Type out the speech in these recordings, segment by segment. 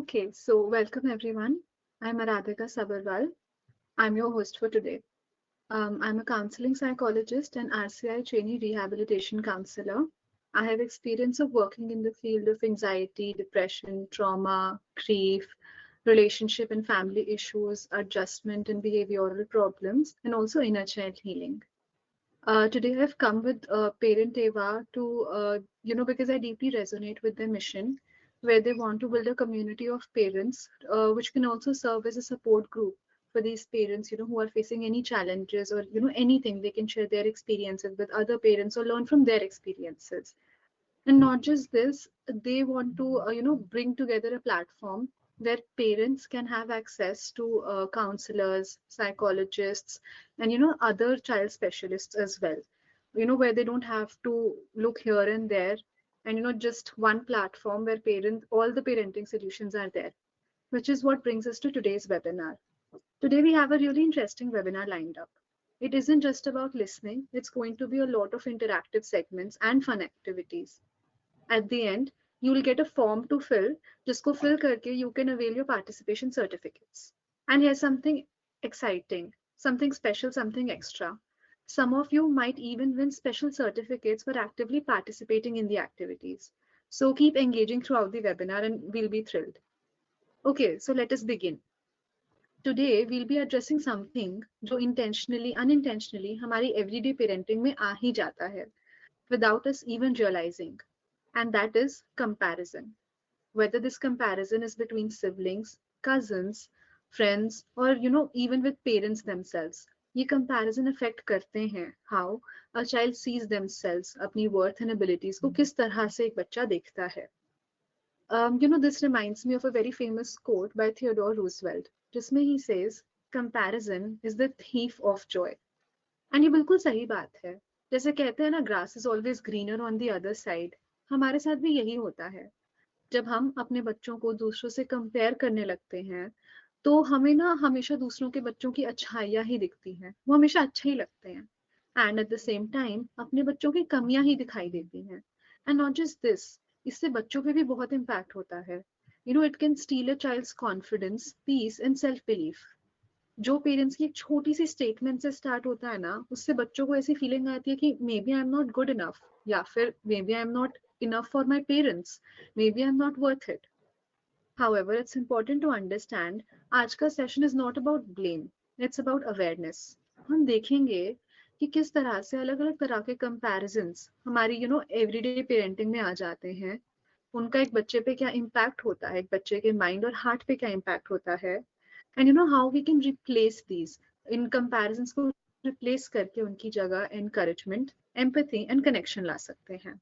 Okay, so welcome everyone. I'm Aradhika Sabarwal. I'm your host for today. I'm a counseling psychologist and RCI trainee rehabilitation counselor. I have experience of working in the field of anxiety, depression, trauma, grief, relationship and family issues, adjustment and behavioral problems, and also inner child healing. Today I've come with Parent Eva to, because I deeply resonate with their mission, where they want to build a community of parents, which can also serve as a support group for these parents, who are facing any challenges or, anything. They can share their experiences with other parents or learn from their experiences. And not just this, they want to, bring together a platform where parents can have access to counselors, psychologists, and, other child specialists as well. Where they don't have to look here and there, and, just one platform where all the parenting solutions are there, which is what brings us to today's webinar. Today, we have a really interesting webinar lined up. It isn't just about listening, it's going to be a lot of interactive segments and fun activities. At the end, you will get a form to fill, जिसको fill करके you can avail your participation certificates. And here's something exciting, something special, something extra. Some of you might even win special certificates for actively participating in the activities. So keep engaging throughout the webinar and we'll be thrilled. Okay, so let us begin. Today we'll be addressing something जो intentionally, unintentionally हमारी everyday parenting में आ ही जाता है, without us even realizing, and that is comparison. Whether this comparison is between siblings, cousins, friends, or even with parents themselves. ये comparison affect करते हैं how a child sees themselves, अपनी worth and abilities को किस तरह से एक बच्चा देखता है. This reminds me of a very famous quote by Theodore Roosevelt, जिसमें he says, comparison is the thief of joy. And ये बिल्कुल सही बात है. जैसे कहते हैं ना, grass is always greener on the other side. हमारे साथ भी यही होता है. जब हम अपने बच्चों को दूसरों से कंपेयर करने लगते हैं, तो हमें ना हमेशा दूसरों के बच्चों की अच्छाइयाँ ही दिखती हैं, वो हमेशा अच्छे ही लगते हैं, and at the same time अपने बच्चों की कमियां ही दिखाई देती हैं. एंड नॉट जस्ट दिस, इससे बच्चों पे भी बहुत इम्पैक्ट होता है. It can steal a child's confidence, peace and self belief. जो पेरेंट्स की एक छोटी सी स्टेटमेंट से स्टार्ट होता है ना, उससे बच्चों को ऐसी फीलिंग आती है कि maybe I am not good enough, या फिर maybe I am not enough for my parents. Maybe I'm not worth it. However, it's important to understand आज का session is not about blame. It's about awareness. हम देखेंगे कि किस तरह से अलग अलग तरह के comparisons हमारी everyday parenting में आ जाते हैं. उनका एक बच्चे पे क्या impact होता है, एक बच्चे के mind और heart पे क्या impact होता है, and how we can replace these in comparisons को replace करके उनकी जगह encouragement, empathy and connection ला सकते हैं.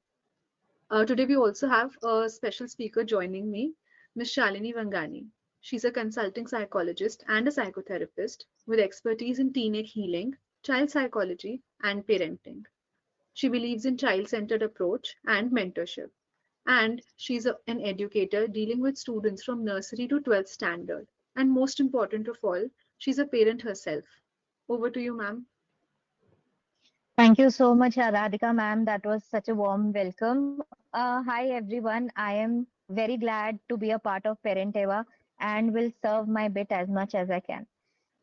Today, we also have a special speaker joining me, Ms. Shalini Vangani. She's a consulting psychologist and a psychotherapist with expertise in teenage healing, child psychology, and parenting. She believes in child-centered approach and mentorship. And she's an educator dealing with students from nursery to 12th standard. And most important of all, she's a parent herself. Over to you, ma'am. Thank you so much, Radhika ma'am. That was such a warm welcome. Hi everyone. I am very glad to be a part of Parent Eva and will serve my bit as much as I can.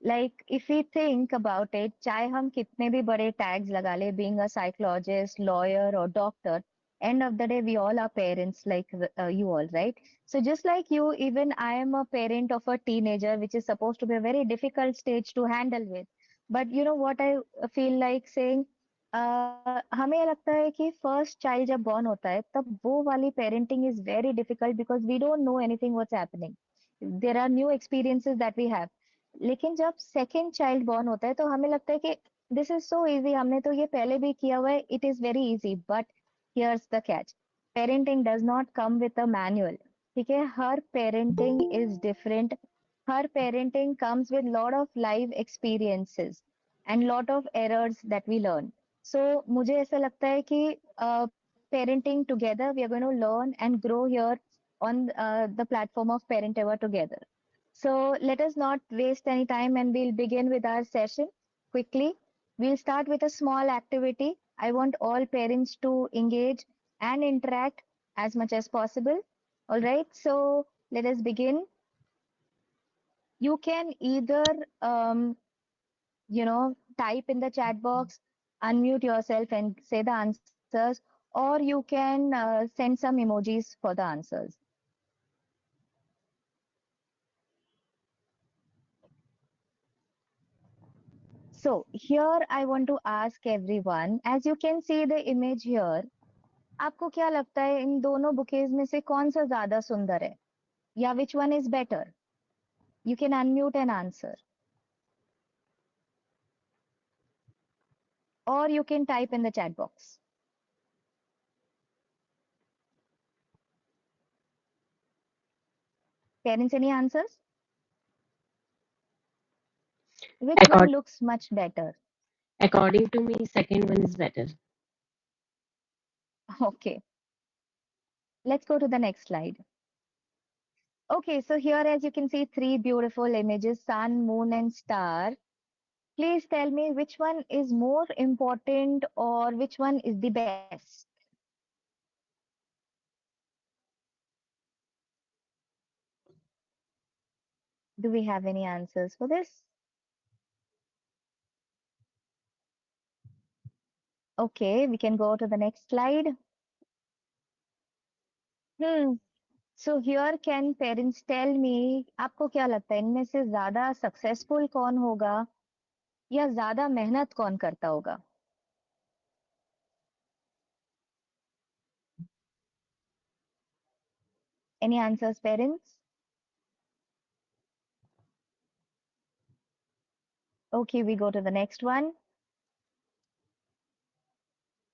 Like if we think about it, चाहे हम कितने भी बड़े tags लगा ले, being a psychologist, lawyer or doctor, end of the day we all are parents like you all, right? So just like you, even I am a parent of a teenager, which is supposed to be a very difficult stage to handle with. But you know what I feel like saying? हमें ये लगता है कि first child जब born होता है तब वो वाली parenting is very difficult because we don't know anything what's happening there are new experiences that we have लेकिन जब सेकंड चाइल्ड बॉर्न होता है तो हमें लगता है कि दिस इज सो इजी हमने तो ये पहले भी किया हुआ है it is very easy but here's the catch parenting does not come with a manual ठीक है हर पेरेंटिंग इज डिफरेंट हर parenting comes with lot of live experiences and lot of errors that we learn so मुझे ऐसा लगता है कि parenting together we are going to learn and grow here on the platform of Parent Ever together. So let us not waste any time and we'll begin with our session quickly. We'll start with a small activity. I want all parents to engage and interact as much as possible. All right, so let us begin. You can either type in the chat box, unmute yourself and say the answers, or you can send some emojis for the answers. So here I want to ask everyone, as you can see the image here, आपको क्या लगता है इन दोनों bouquets में से कौन सा ज्यादा सुंदर है, या which one is better? You can unmute and answer, or you can type in the chat box. Parents, any answers? Which one Accord looks much better? According to me, second one is better. Okay, let's go to the next slide. Okay, so here as you can see three beautiful images, sun, moon and star. Please tell me which one is more important or which one is the best. Do we have any answers for this? Okay, we can go to the next slide. Hmm. So here can parents tell me, आपको क्या लगता है इनमें से ज्यादा successful कौन होगा या ज्यादा मेहनत कौन करता होगा? Any answers, parents? Okay, we go to the next one.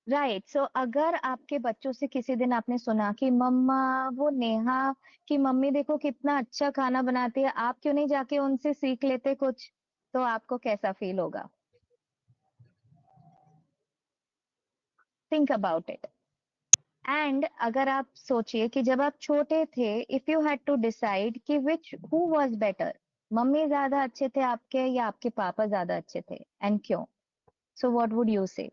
Right so अगर आपके बच्चों से किसी दिन आपने सुना कि मम्मा वो नेहा की मम्मी देखो कितना अच्छा खाना बनाती है, आप क्यों नहीं जाके उनसे सीख लेते कुछ, तो आपको कैसा फील होगा? Think about it. एंड अगर आप सोचिए कि जब आप छोटे थे, if you had to decide कि विच हु वाज बेटर, मम्मी ज्यादा अच्छे थे आपके या आपके पापा ज्यादा अच्छे थे, एंड क्यों? So what would you say?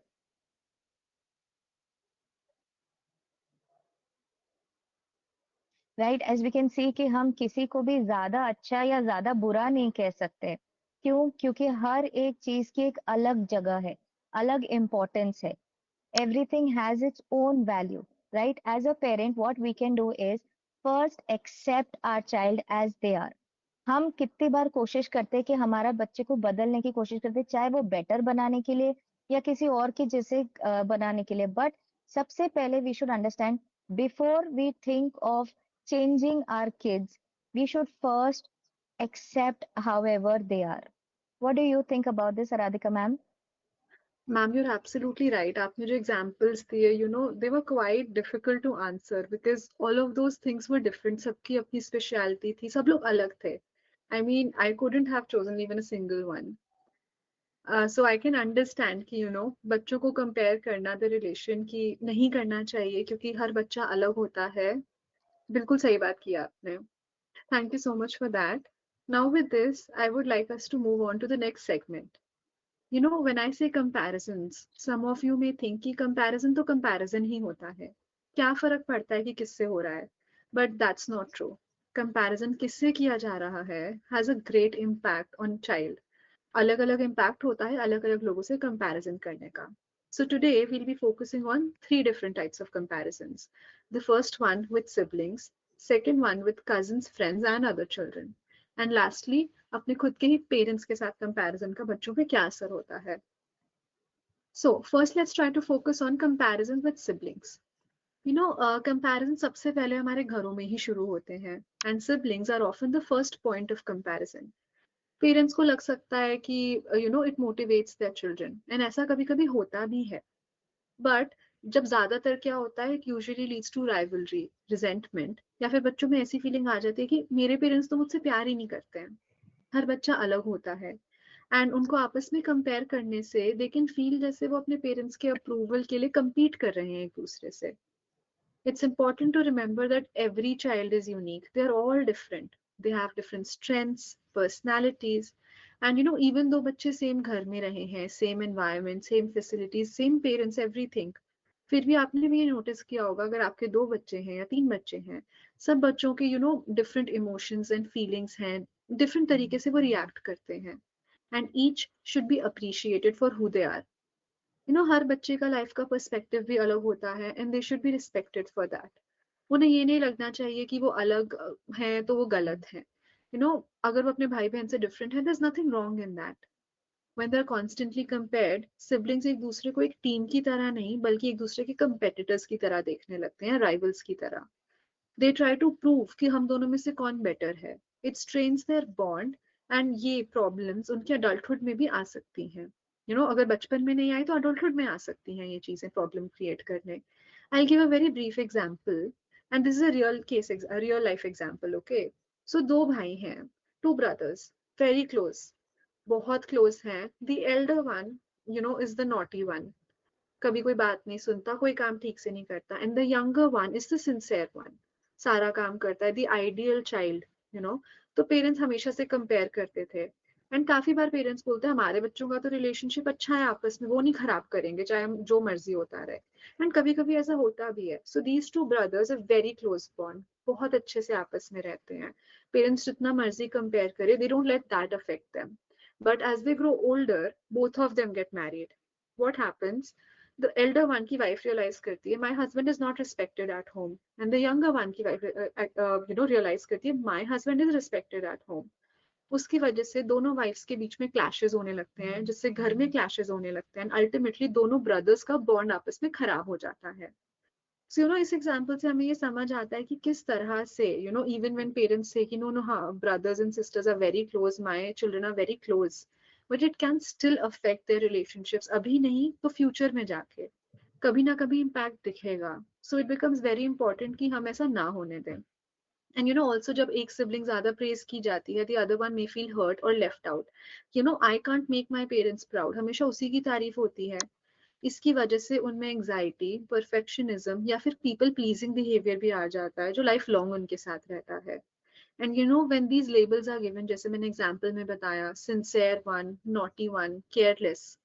Right, as we can see कि हम किसी को भी ज्यादा अच्छा या ज्यादा बुरा नहीं कह सकते। क्यों? क्योंकि हर एक चीज की एक अलग जगह है, अलग इम्पोर्टेंस है। Everything has its own value, right? As a parent what we can do is first accept our child as they are. हम कितनी बार कोशिश करते हैं कि हमारा बच्चे को बदलने की कोशिश करते हैं, चाहे वो बेटर बनाने के लिए या किसी और के जैसे बनाने के लिए, बट सबसे पहले we should understand, before we think of changing our kids, we should first accept however they are. What do you think about this, Aradhika ma'am? Ma'am, you're absolutely right. आपने जो examples दिए, they were quite difficult to answer because all of those things were different. सबकी अपनी specialty थी, सब लोग अलग थे. I mean, I couldn't have chosen even a single one. So I can understand कि बच्चों को compare करना the relation की नहीं करना चाहिए क्योंकि हर बच्चा अलग होता है. बिल्कुल सही बात की आपने. Thank you so much for that. Now with this, I would like us to move on to the next segment. When I say comparisons, some of you may think कि comparison तो comparison ही होता है. क्या फर्क पड़ता है कि किससे हो रहा है? But that's not true. Comparison किससे किया जा रहा है has a great impact on child. अलग अलग impact होता है अलग अलग लोगों से comparison करने का. So today we'll be focusing on three different types of comparisons. The first one with siblings, second one with cousins, friends and other children. And lastly, अपने खुद के ही पेरेंट्स के साथ कंपैरिजन का बच्चों पे क्या असर होता है. So first let's try to focus on comparison with siblings. Comparison सबसे पहले हमारे घरों में ही शुरू होते हैं and siblings are often the first point of comparison. Parents को लग सकता है कि it motivates their children and ऐसा कभी कभी होता भी है. बट जब ज्यादातर क्या होता है, it usually leads to rivalry, resentment, या फिर बच्चों में ऐसी फीलिंग आ जाती है कि मेरे पेरेंट्स तो मुझसे प्यार ही नहीं करते हैं. हर बच्चा अलग होता है एंड उनको आपस में कंपेयर करने से दे कैन फील जैसे वो अपने पेरेंट्स के अप्रूवल के लिए compete कर रहे हैं एक दूसरे से. It's important to remember that every child is unique. They're all different. They have different strengths, personalities, and even though बच्चे same घर में रहे हैं, same environment, same facilities, same parents, everything, फिर भी आपने भी ये नोटिस किया होगा अगर आपके दो बच्चे हैं या तीन बच्चे हैं, सब बच्चों के different emotions and feelings हैं, डिफरेंट तरीके से वो रिएक्ट करते हैं, and each should be appreciated for who they are. हर बच्चे का लाइफ का पर्सपेक्टिव भी अलग होता है, and they should be respected for that. उन्हें ये नहीं लगना चाहिए कि वो अलग हैं तो वो गलत है। अगर वो अपने भाई बहन से डिफरेंट है, there's nothing wrong in that. When they're constantly compared, siblings एक दूसरे को एक टीम की तरह नहीं बल्कि एक दूसरे के कंपेटिटर्स की तरह देखने लगते हैं, राइवल्स की तरह। दे ट्राई टू प्रूव कि हम दोनों में से कौन बेटर है। It strains their bond, and ये प्रॉब्लम्स उनके अडल्टहुड में भी आ सकती हैं। अगर बचपन में नहीं आई तो अडल्टहुड में आ सकती हैं ये चीजें प्रॉब्लम क्रिएट करने। I give a very brief example, and this is a real case, real life example. Okay, so दो भाई हैं, टू ब्रदर्स, वेरी क्लोज, बहुत क्लोज हैं। The elder one is the naughty one, कभी कोई बात नहीं सुनता, कोई काम ठीक से नहीं करता, and the younger one is the sincere one, सारा काम करता है, द आइडियल चाइल्ड। तो पेरेंट्स हमेशा से कंपेयर करते थे, एंड काफी बार पेरेंट्स बोलते हैं हमारे बच्चों का तो रिलेशनशिप अच्छा है आपस में, वो नहीं खराब करेंगे चाहे हम जो मर्जी होता रहे। एंड कभी कभी ऐसा होता भी है। So these two brothers are very close bond, बहुत अच्छे से आपस में रहते हैं। पेरेंट्स जितना मर्जी कंपेयर करे, they don't let that affect them. But as they grow older, both of them get married. what happens, the elder one की wife realize करती है my husband is not respected at home, and the younger one की wife realize करती है my husband is respected at home। उसकी वजह से दोनों वाइफ्स के बीच में क्लैशेस होने लगते हैं, जिससे घर में क्लैशेस होने लगते हैं, अल्टीमेटली दोनों ब्रदर्स का बॉन्ड आपस में खराब हो जाता है। सो इस एग्जाम्पल से हमें ये समझ आता है कि किस तरह से इवन व्हेन पेरेंट्स से कि नो नो हाँ brothers and sisters are very close, my children are very close, but it can still affect their relationships, अभी नहीं तो फ्यूचर में जाके कभी ना कभी इम्पैक्ट दिखेगा। So it becomes very important कि हम ऐसा ना होने दें। एंड ऑल्सो जब एक सिबलिंग ज्यादा प्रेज की जाती है, the other one may feel hurt और left out. I can't make my parents proud, हमेशा उसी की तारीफ होती है। इसकी वजह से उनमें एंग्जाइटी, परफेक्शनिज्म या फिर पीपल प्लीजिंग बिहेवियर भी आ जाता है, जो लाइफ लॉन्ग उनके साथ रहता है। And when these labels are given, जैसे मैंने एग्जांपल में बताया, sincere one, naughty one, careless,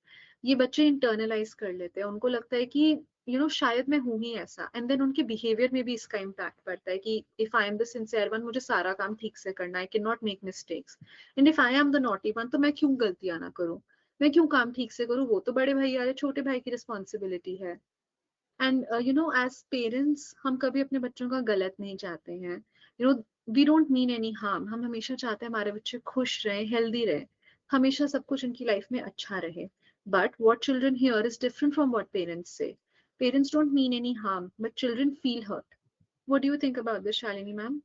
ये बच्चे इंटरनलाइज कर लेते हैं। उनको लगता है कि शायद मैं हूं ही ऐसा, एंड देन उनके बिहेवियर में भी इसका इम्पैक्ट पड़ता है कि if I am the sincere one, मुझे सारा काम ठीक से करना है, can not make mistakes, and if I am the naughty one, तो मैं क्यों गलतियां ना करूं, मैं क्यों काम ठीक से करूं, वो तो बड़े भाई आ रहे, छोटे भाई की रिस्पॉन्सिबिलिटी है। एंड एज पेरेंट्स हम कभी अपने बच्चों का गलत नहीं चाहते हैं। We don't mean any harm, हम हमेशा चाहते हैं हमारे बच्चे खुश रहें, हेल्दी रहें, हमेशा सब कुछ उनकी लाइफ में अच्छा रहे। But what children hear is different from what parents से। Parents don't mean any harm, but children feel hurt. What do you think about this, Shalini ma'am?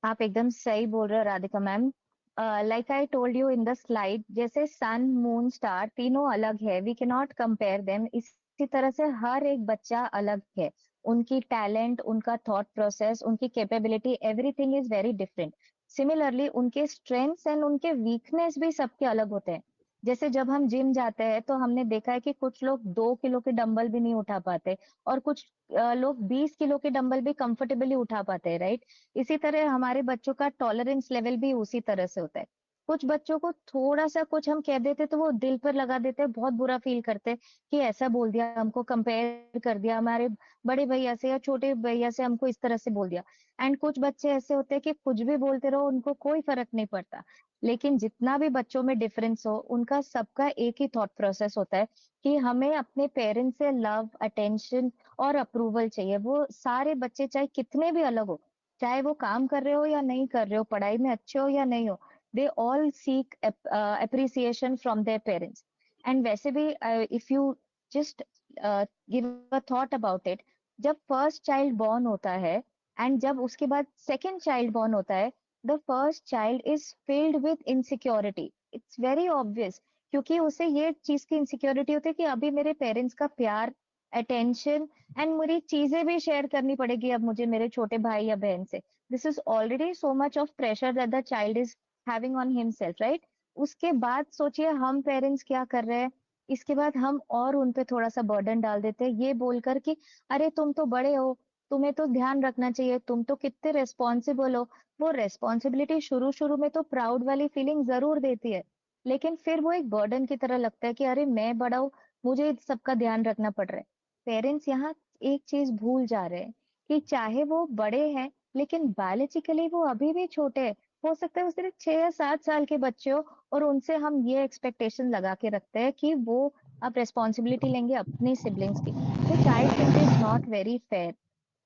आप एकदम सही बोल रहे हो Radhika ma'am. Like I told you in the slide, जैसे sun moon star तीनों अलग है, we can not compare them. इसी तरह से हर एक बच्चा अलग है, उनकी टैलेंट, उनका थॉट प्रोसेस, उनकी capability, everything is very different. Similarly उनके स्ट्रेंथ्स एंड उनके वीकनेस भी सबके अलग होते हैं। जैसे जब हम जिम जाते हैं तो हमने देखा है कि कुछ लोग 2 किलो के डंबल भी नहीं उठा पाते, और कुछ लोग 20 किलो के डंबल भी कंफर्टेबली उठा पाते हैं, राइट? इसी तरह हमारे बच्चों का टॉलरेंस लेवल भी उसी तरह से होता है। कुछ बच्चों को थोड़ा सा कुछ हम कह देते तो वो दिल पर लगा देते हैं, बहुत बुरा फील करते हैं कि ऐसा बोल दिया, हमको कंपेयर कर दिया, हमारे बड़े भैया से या छोटे भैया से हमको इस तरह से बोल दिया। एंड कुछ बच्चे ऐसे होते हैं कि कुछ भी बोलते रहो, उनको कोई फर्क नहीं पड़ता। लेकिन जितना भी बच्चों में डिफरेंस हो, उनका सबका एक ही थॉट प्रोसेस होता है कि हमें अपने पेरेंट्स से लव, अटेंशन और अप्रूवल चाहिए। वो सारे बच्चे चाहे कितने भी अलग हो, चाहे वो काम कर रहे हो या नहीं कर रहे हो, पढ़ाई में अच्छे हो या नहीं हो, they all seek appreciation from their parents. And वैसे भी if you just give a thought about it, जब फर्स्ट चाइल्ड बॉर्न होता है एंड जब उसके बाद सेकेंड चाइल्ड बॉर्न होता है, the first child is filled with insecurity. It's very obvious, क्योंकि उसे ये चीज की इनसिक्योरिटी होती है कि अभी मेरे पेरेंट्स का प्यार, अटेंशन एंड मेरी चीजें भी शेयर करनी पड़ेगी अब मुझे मेरे छोटे भाई या बहन से। This is already so much of pressure that the child is having on himself, right? उसके बाद सोचिए हम पेरेंट्स क्या कर रहे हैं। इसके बाद हम और उन पे थोड़ा सा बर्डन डाल देते हैं, ये बोलकर कि अरे तुम तो बड़े हो, तुम्हें तो ध्यान रखना चाहिए, तुम तो कितने रेस्पॉन्सिबल हो। वो रेस्पॉन्सिबिलिटी शुरू शुरू में तो प्राउड वाली फीलिंग जरूर देती है, लेकिन फिर वो एक बर्डन की तरह लगता है कि अरे मैं बड़ा हूँ, मुझे सबका ध्यान रखना पड़ रहा है। पेरेंट्स यहाँ एक चीज भूल जा रहे हैं कि चाहे वो बड़े हैं लेकिन बायोलॉजिकली वो अभी भी छोटे हैं। हो सकता है वो सिर्फ 6 या 7 साल के बच्चे हो और उनसे हम ये एक्सपेक्टेशन लगा के रखते हैं कि वो अब रिस्पॉन्सिबिलिटी लेंगे अपने सिबलिंग्स की, which I think is not very fair.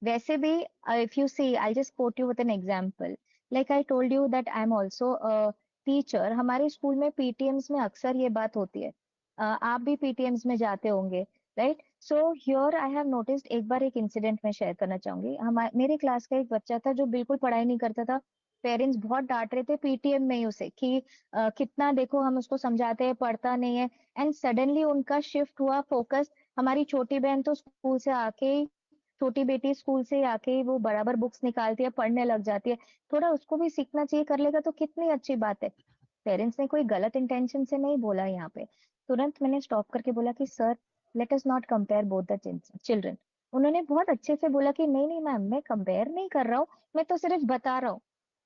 वैसे भी if you see, I just quote you with an example, like I told you that I am also a teacher. हमारे स्कूल में पीटीएम्स में अक्सर ये बात होती है, आप भी पीटीएम्स में जाते होंगे, right? So here I have noticed, एक बार एक इंसिडेंट मैं शेयर करना चाहूंगी। हमारे मेरे क्लास का एक बच्चा था जो बिल्कुल पढ़ाई नहीं करता था। पेरेंट्स बहुत डांट रहे थे पीटीएम में ही उसे कि कितना देखो हम उसको समझाते हैं, पढ़ता नहीं है। एंड सडनली उनका शिफ्ट हुआ फोकस। हमारी छोटी बहन तो स्कूल से आके ही, छोटी बेटी स्कूल से आके ही वो बराबर बुक्स निकालती है, पढ़ने लग जाती है। थोड़ा उसको भी सीखना चाहिए, कर लेगा तो कितनी अच्छी बात है। पेरेंट्स ने कोई गलत इंटेंशन से नहीं बोला यहाँ पे। तुरंत मैंने स्टॉप करके बोला कि sir, let us not compare both the children. उन्होंने बहुत अच्छे से बोला कि नहीं नहीं मैम, मैं कंपेयर नहीं कर रहा हूँ, मैं तो सिर्फ बता रहा हूँ।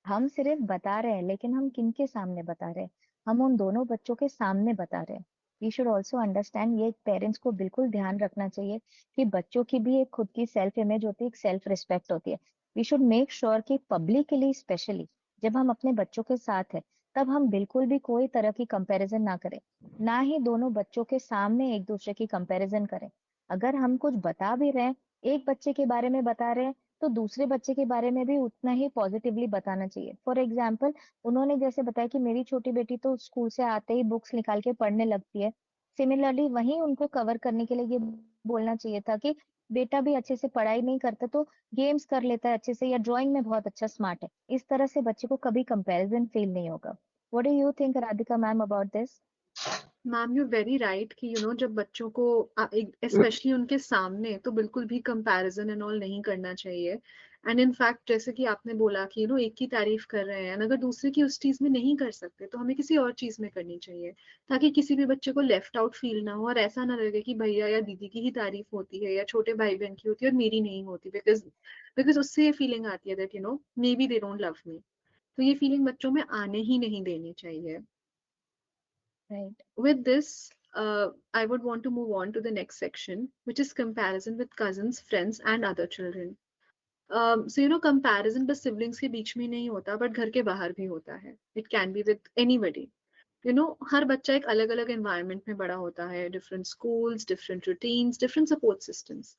हम सिर्फ बता रहे हैं, लेकिन हम किनके सामने बता रहे हैं? हम उन दोनों बच्चों के सामने बता रहे हैं। वी शुड ऑल्सो अंडरस्टैंड, ये पेरेंट्स को बिल्कुल ध्यान रखना चाहिए कि बच्चों की भी एक खुद की सेल्फ इमेज होती है, एक सेल्फ रिस्पेक्ट होती है। वी शुड मेक श्योर कि पब्लिकली स्पेशली जब हम अपने बच्चों के साथ है, तब हम बिल्कुल भी कोई तरह की कंपैरिजन ना करें, ना ही दोनों बच्चों के सामने एक दूसरे की कंपैरिजन करें। अगर हम कुछ बता भी रहे हैं, एक बच्चे के बारे में बता रहे हैं, तो दूसरे बच्चे के बारे में भी उतना ही पॉजिटिवली बताना चाहिए। फॉर एग्जाम्पल, उन्होंने जैसे बताया कि मेरी छोटी बेटी तो स्कूल से आते ही बुक्स निकाल के पढ़ने लगती है, सिमिलरली वहीं उनको कवर करने के लिए ये बोलना चाहिए था कि बेटा भी अच्छे से पढ़ाई नहीं करता तो गेम्स कर लेता है अच्छे से, या ड्राइंग में बहुत अच्छा स्मार्ट है। इस तरह से बच्चे को कभी कंपैरिजन फील नहीं होगा। What do you think Radhika ma'am about this? Ma'am you very right कि जब बच्चों को स्पेशली उनके सामने तो बिल्कुल भी कंपैरिजन एंड ऑल नहीं करना चाहिए। एंड इन फैक्ट जैसे कि आपने बोला कि एक की तारीफ कर रहे हैं and अगर दूसरे की उस चीज में नहीं कर सकते तो हमें किसी और चीज में करनी चाहिए, ताकि किसी भी बच्चे को लेफ्ट आउट फील ना हो और ऐसा ना लगे कि भैया या दीदी की ही तारीफ होती है या छोटे भाई बहन की होती है और मेरी नहीं होती, बिकॉज बिकॉज उससे ये फीलिंग आती है that may be they don't love me. तो ये फीलिंग बच्चों में आने ही नहीं देनी चाहिए। Right. With this, I would want to move on to the next section, which is comparison with cousins, friends, and other children. So comparison बस siblings के बीच में नहीं होता, but घर के बाहर भी होता है. It can be with anybody. हर बच्चा एक अलग अलग environment में बड़ा होता है, different schools, different routines, different support systems.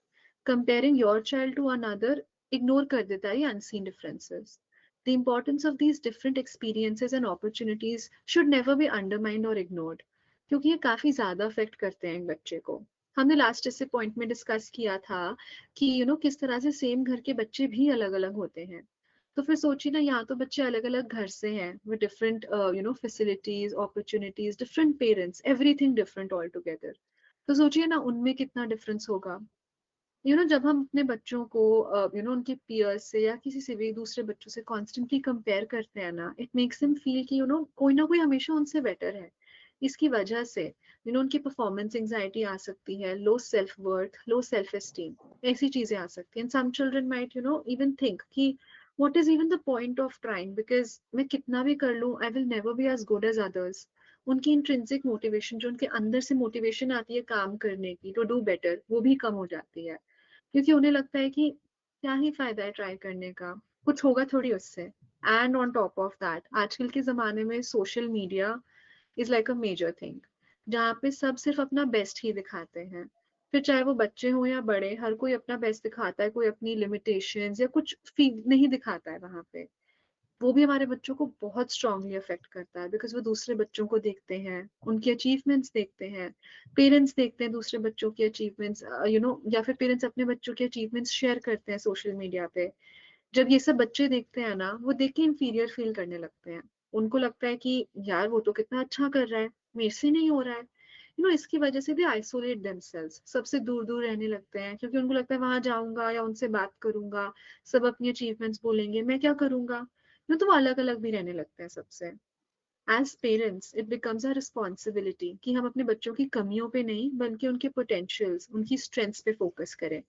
Comparing your child to another ignore कर देता है ये unseen differences. The importance of these different experiences and opportunities should never be undermined or ignored, क्योंकि ये काफी ज्यादा अफेक्ट करते हैं एक बच्चे को। हमने लास्ट इस पॉइंट में डिस्कस किया था कि किस तरह से सेम घर के बच्चे भी अलग अलग होते हैं। तो फिर सोचिए ना, यहाँ तो बच्चे अलग अलग घर से हैं with different facilities, opportunities, different parents, everything different all together. तो सोचिए ना उनमें कितना डिफरेंस होगा। जब हम अपने बच्चों को उनके पीयर्स से या किसी से भी दूसरे बच्चों से कॉन्स्टेंटली कंपेयर करते हैं ना, इट मेक्स देम फील कि कोई ना कोई हमेशा उनसे बेटर है। इसकी वजह से उनकी परफॉर्मेंस एंजाइटी आ सकती है, low self worth, low self esteem, ऐसी चीजें आ सकती हैं। Some children might even think कि what is even the point of trying, because मैं कितना भी कर लूं I will never be as good as others. उनकी इंट्रिंसिक मोटिवेशन, जो उनके अंदर से मोटिवेशन आती है काम करने की, टू डू बेटर, वो भी कम हो जाती है, क्योंकि उन्हें लगता है कि क्या ही फायदा है ट्राई करने का, कुछ होगा थोड़ी उससे। And on top of that, आजकल के जमाने में social media is like a major thing, जहाँ पे सब सिर्फ अपना बेस्ट ही दिखाते हैं। फिर चाहे वो बच्चे हो या बड़े, हर कोई अपना बेस्ट दिखाता है, कोई अपनी लिमिटेशंस या कुछ फील नहीं दिखाता है वहां पे। वो भी हमारे बच्चों को बहुत स्ट्रांगली अफेक्ट करता है, बिकॉज वो दूसरे बच्चों को देखते हैं, उनकी अचीवमेंट्स देखते हैं, पेरेंट्स देखते हैं दूसरे बच्चों की अचीवमेंट्स, या फिर पेरेंट्स अपने बच्चों की अचीवमेंट्स शेयर करते हैं सोशल मीडिया पे। जब ये सब बच्चे देखते हैं ना, वो देख के इंफीरियर फील करने लगते हैं। उनको लगता है कि यार वो तो कितना अच्छा कर रहा है, मेरे से नहीं हो रहा है। इसकी वजह से भी आइसोलेट देमसेल्व्स, सबसे दूर दूर रहने लगते हैं, क्योंकि उनको लगता है वहां जाऊंगा या उनसे बात करूंगा, सब अपनी अचीवमेंट्स बोलेंगे, मैं क्या करूंगा। तो वो अलग अलग भी रहने लगते हैं सबसे। As parents it becomes a responsibility कि हम अपने बच्चों की कमियों पे नहीं, बल्कि उनके पोटेंशियल्स, उनकी स्ट्रेंथ्स पे फोकस करें।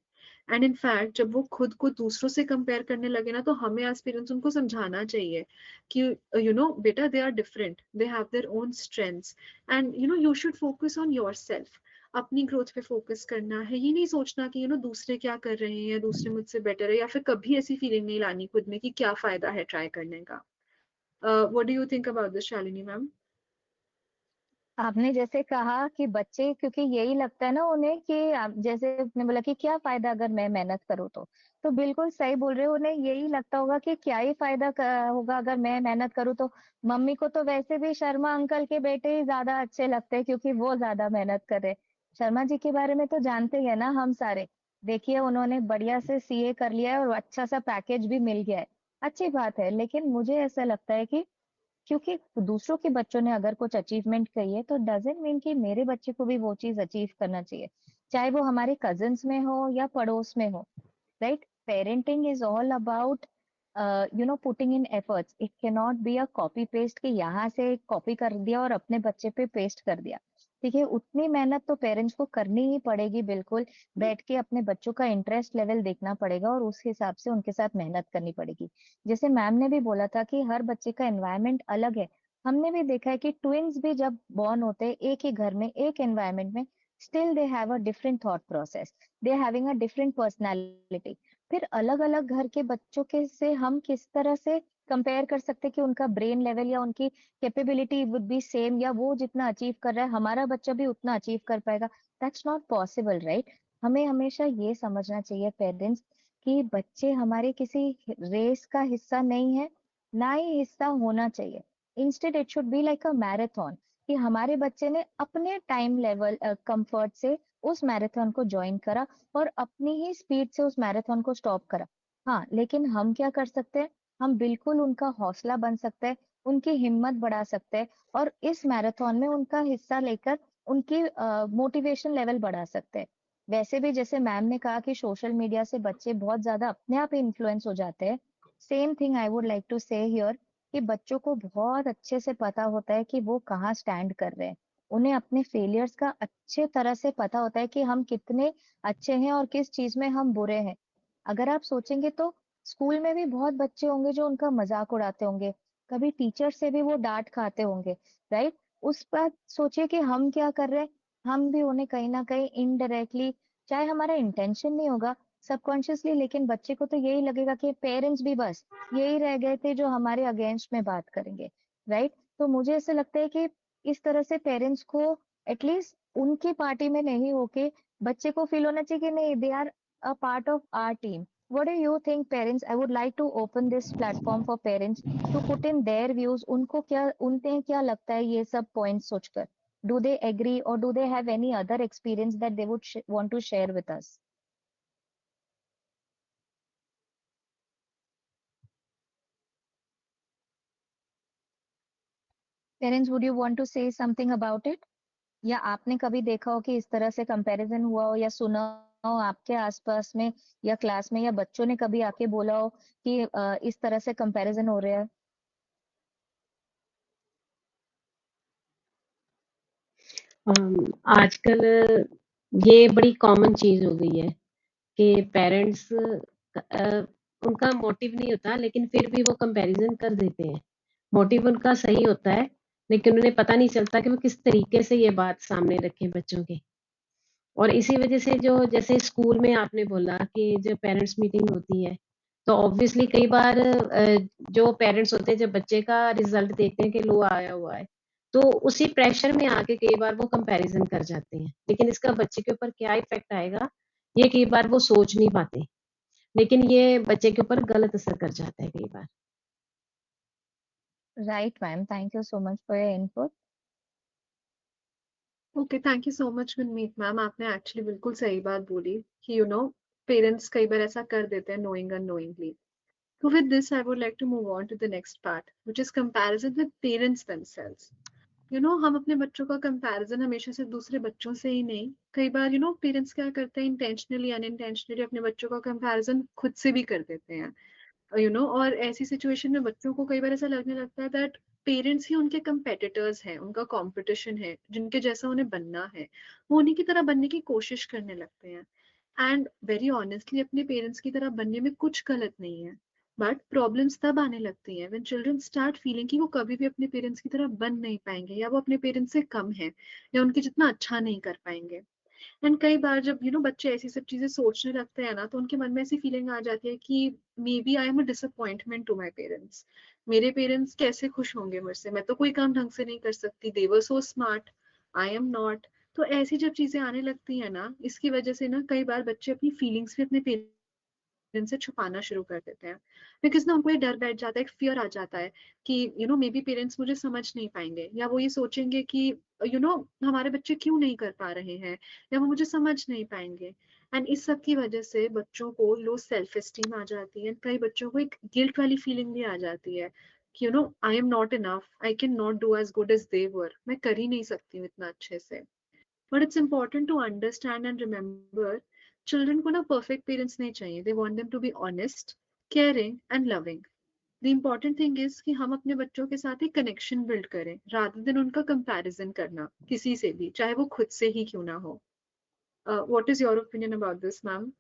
एंड इन फैक्ट जब वो खुद को दूसरों से कंपेयर करने लगे ना, तो हमें एज पेरेंट्स उनको समझाना चाहिए कि बेटा, they are different, they have their own strengths, and you should focus on yourself. अपनी ग्रोथ पे फोकस करना है, ये नहीं सोचना कि दूसरे क्या कर रहे हैं या दूसरे मुझसे बेटर है, या फिर कभी ऐसी फीलिंग नहीं लानी खुद में कि क्या फायदा है ट्राई करने का। What do you think about this, Shalini ma'am? आपने जैसे कहा कि बच्चे, क्योंकि यही लगता है ना उन्हें कि आप जैसे आपने बोला कि क्या फायदा अगर मैं मेहनत करूँ तो बिल्कुल सही बोल रहे हो। उन्हें यही लगता होगा कि क्या ही फायदा होगा अगर मैं मेहनत करूँ तो। मम्मी को तो वैसे भी शर्मा अंकल के बेटे ही ज्यादा अच्छे लगते हैं क्योंकि वो ज्यादा मेहनत कर रहे। शर्मा जी के बारे में तो जानते ही है ना हम सारे। देखिए उन्होंने बढ़िया से सीए कर लिया है और अच्छा सा पैकेज भी मिल गया है। अच्छी बात है, लेकिन मुझे ऐसा लगता है कि क्योंकि दूसरों के बच्चों ने अगर कुछ अचीवमेंट करी है तो डजेंट मीन कि मेरे बच्चे को भी वो चीज अचीव करना चाहिए, चाहे वो हमारे कजिन्स में हो या पड़ोस में हो। Right? Parenting is all about putting in efforts. It can not be a copy paste कि यहाँ से कॉपी कर दिया और अपने बच्चे पे पेस्ट कर दिया। ठीक है, उतनी मेहनत तो पेरेंट्स को करनी ही पड़ेगी बिल्कुल। बैठ के अपने बच्चों का इंटरेस्ट लेवल देखना पड़ेगा और उस हिसाब से उनके साथ मेहनत करनी पड़ेगी। जैसे मैम ने भी बोला था कि हर बच्चे का एनवायरनमेंट अलग है। हमने भी देखा है कि ट्विंस भी जब बॉर्न होते हैं एक ही घर में एक एनवायरनमेंट में, still they have a different thought process, they having a different personality. फिर अलग अलग घर के बच्चों के से हम किस तरह से कंपेयर कर सकते हैं कि उनका ब्रेन लेवल या उनकी कैपेबिलिटी वुड बी सेम, या वो जितना अचीव कर रहा है हमारा बच्चा भी उतना अचीव कर पाएगा? That's not possible, right? हमें हमेशा ये समझना चाहिए पेरेंट्स कि बच्चे हमारे किसी रेस का हिस्सा नहीं है, ना ही हिस्सा होना चाहिए। Instead it should be like a marathon, कि हमारे बच्चे ने अपने टाइम लेवल कंफर्ट से उस मैराथन को ज्वाइन करा और अपनी ही स्पीड से उस मैराथन को स्टॉप करा। हाँ, लेकिन हम क्या कर सकते हैं? हम बिल्कुल उनका हौसला बन सकते हैं, उनकी हिम्मत बढ़ा सकते हैं और इस मैराथन में उनका हिस्सा लेकर उनकी मोटिवेशन लेवल बढ़ा सकते हैं। वैसे भी जैसे मैम ने कहा कि सोशल मीडिया से बच्चे बहुत ज्यादा अपने आप इन्फ्लुएंस हो जाते हैं। Same thing I would like to say here कि बच्चों को बहुत अच्छे से पता होता है कि वो कहाँ स्टैंड कर रहे हैं। उन्हें अपने फेलियर्स का अच्छे तरह से पता होता है कि हम कितने अच्छे हैं और किस चीज में हम बुरे हैं। अगर आप सोचेंगे तो स्कूल में भी बहुत बच्चे होंगे जो उनका मजाक उड़ाते होंगे, कभी टीचर से भी वो डांट खाते होंगे। राइट? उस पर सोचिए कि हम क्या कर रहे हैं। हम भी उन्हें कहीं ना कहीं इनडायरेक्टली, चाहे हमारा इंटेंशन नहीं होगा, सबकॉन्शियसली, लेकिन बच्चे को तो यही लगेगा कि पेरेंट्स भी बस यही रह गए थे जो हमारे अगेंस्ट में बात करेंगे। राइट? तो मुझे ऐसा लगता है कि इस तरह से पेरेंट्स को एटलीस्ट उनकी पार्टी में नहीं होके बच्चे को फील होना चाहिए कि नहीं, they are a part of our team. What do you think, parents? I would like to open this platform for parents to put in their views. उनको क्या, उन्हें क्या लगता है ये सब points सोचकर? Do they agree or do they have any other experience that they would want to share with us? Parents, would you want to say something about it? या आपने कभी देखा हो कि इस तरह से कंपैरिजन हुआ हो या सुना हो आपके आसपास में या क्लास में, या बच्चों ने कभी आके बोला हो कि इस तरह से कंपैरिजन हो रहा है? आजकल ये बड़ी कॉमन चीज हो गई है कि पेरेंट्स उनका मोटिव नहीं होता लेकिन फिर भी वो कंपैरिजन कर देते हैं। मोटिव उनका सही होता है लेकिन उन्हें पता नहीं चलता कि वो किस तरीके से ये बात सामने रखें बच्चों के। और इसी वजह से जो जैसे स्कूल में आपने बोला कि जो पेरेंट्स मीटिंग होती है तो ऑब्वियसली कई बार जो पेरेंट्स होते हैं जब बच्चे का रिजल्ट देखते हैं कि लो आया हुआ है तो उसी प्रेशर में आके कई बार वो कंपैरिजन कर जाते हैं, लेकिन इसका बच्चे के ऊपर क्या इफेक्ट आएगा ये कई बार वो सोच नहीं पाते, लेकिन ये बच्चे के ऊपर गलत असर कर जाता है कई बार। Right, ma'am. Thank you so much for your input. Okay, thank you so much Manmeet ma'am, आपने एक्चुअली बिल्कुल सही बात बोली कि पेरेंट्स कई बार ऐसा कर देते हैं knowing unknowingly. So with this, I would like to move on to the next part, which is comparison with parents themselves. हम अपने बच्चों का कंपैरिजन हमेशा सिर्फ दूसरे बच्चों से ही नहीं, कई बार पेरेंट्स क्या करते हैं, इंटेंशनली अनइंटेंशनली अपने बच्चों का कंपैरिजन खुद से भी कर देते हैं। और ऐसी सिचुएशन में बच्चों को कई बार ऐसा लगने लगता है दैट पेरेंट्स ही उनके कंपेटिटर्स हैं, उनका कंपटीशन है, जिनके जैसा उन्हें बनना है, वो उन्हीं की तरह बनने की कोशिश करने लगते हैं। एंड वेरी ऑनेस्टली, अपने पेरेंट्स की तरह बनने में कुछ गलत नहीं है, बट प्रॉब्लम्स तब आने लगती हैं व्हेन चिल्ड्रन स्टार्ट फीलिंग कि वो कभी भी अपने पेरेंट्स की तरह बन नहीं पाएंगे, या वो अपने पेरेंट्स से कम है, या उनके जितना अच्छा नहीं कर पाएंगे। एंड कई बार जब बच्चे ऐसी सब चीजें सोचने लगते हैं ना, तो उनके मन में ऐसी फीलिंग आ जाती है कि maybe I am a disappointment to my parents. मेरे पेरेंट्स कैसे खुश होंगे मुझसे, मैं तो कोई काम ढंग से नहीं कर सकती, they were so smart, I am not. तो ऐसी जब चीजें आने लगती है ना, इसकी वजह से ना कई बार बच्चे अपनी फीलिंग्स भी अपने से छुपाना शुरू कर देते हैं। बिकॉज ना उनको ये डर बैठ जाता है, एक फियर आ जाता है कि मे बी पेरेंट्स मुझे समझ नहीं पाएंगे, या वो ये सोचेंगे कि हमारे बच्चे क्यों नहीं कर पा रहे हैं, या वो मुझे समझ नहीं पाएंगे। एंड इस सब की वजह से बच्चों को लो सेल्फ एस्टीम आ जाती है, कई बच्चों को एक गिल्ट वाली फीलिंग भी आ जाती है कि I am not enough, I can not do as good as they were, मैं कर ही नहीं सकती हूँ इतना अच्छे से। But it's important to understand and remember, children को ना perfect parents नहीं चाहिए. They want them to be honest, caring and loving. The important thing is कि हम अपने बच्चों के साथ एक connection build करें, rather than उनका comparison करना किसी से भी, चाहे वो खुद से ही क्यों ना हो. What is your opinion about this, ma'am?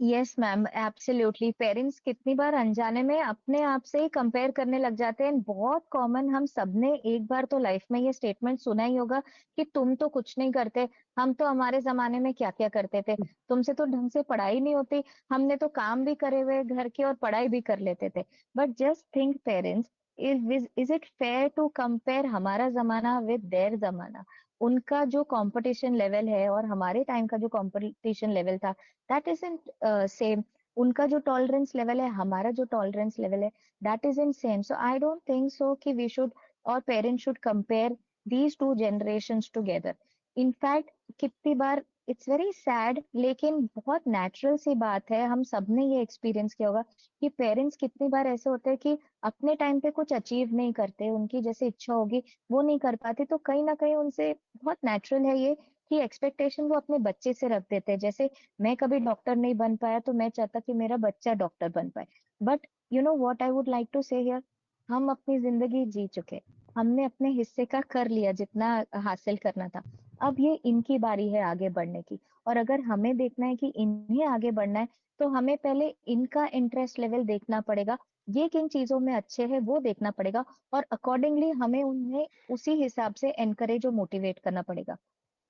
Yes ma'am, absolutely. Parents कितनी बार अनजाने में अपने आप से ही कंपेयर करने लग जाते हैं। बहुत कॉमन, हम सबने एक बार तो लाइफ में ये स्टेटमेंट सुना ही होगा कि तुम तो कुछ नहीं करते, हम तो हमारे जमाने में क्या क्या करते थे, तुमसे तो ढंग से पढ़ाई नहीं होती, हमने तो काम भी करे हुए घर के और पढ़ाई भी कर लेते थे। But just think parents, is it fair to compare हमारा जमाना विद देयर जमाना? उनका जो कंपटीशन लेवल है और हमारे टाइम का जो कंपटीशन लेवल था, दैट इज इन सेम। उनका जो टॉलरेंस लेवल है, हमारा जो टॉलरेंस लेवल है, that is in same. So I don't think so कि वी शुड और parents should compare these two generations together. In fact कितनी बार इट्स वेरी सैड, लेकिन बहुत नेचुरल सी बात है, हम सबने ये एक्सपीरियंस किया होगा कि पेरेंट्स कितनी बार ऐसे होते हैं कि अपने टाइम पे कुछ अचीव नहीं करते, उनकी जैसे इच्छा होगी वो नहीं कर पाते, तो कहीं ना कहीं उनसे बहुत नेचुरल है ये कि एक्सपेक्टेशन वो अपने बच्चे से रख देते हैं। जैसे मैं कभी डॉक्टर नहीं बन पाया तो मैं चाहता कि मेरा बच्चा डॉक्टर बन पाए। But you know what I would like to say here, हम अपनी जिंदगी जी चुके, हमने अपने हिस्से का कर लिया जितना हासिल करना था। अब ये इनकी बारी है आगे बढ़ने की, और अगर हमें देखना है कि इन्हें आगे बढ़ना है, तो हमें पहले इनका इंटरेस्ट लेवल देखना पड़ेगा, ये किन चीजों में अच्छे हैं वो देखना पड़ेगा, और अकॉर्डिंगली हमें उन्हें उसी हिसाब से एनकरेज और मोटिवेट करना पड़ेगा।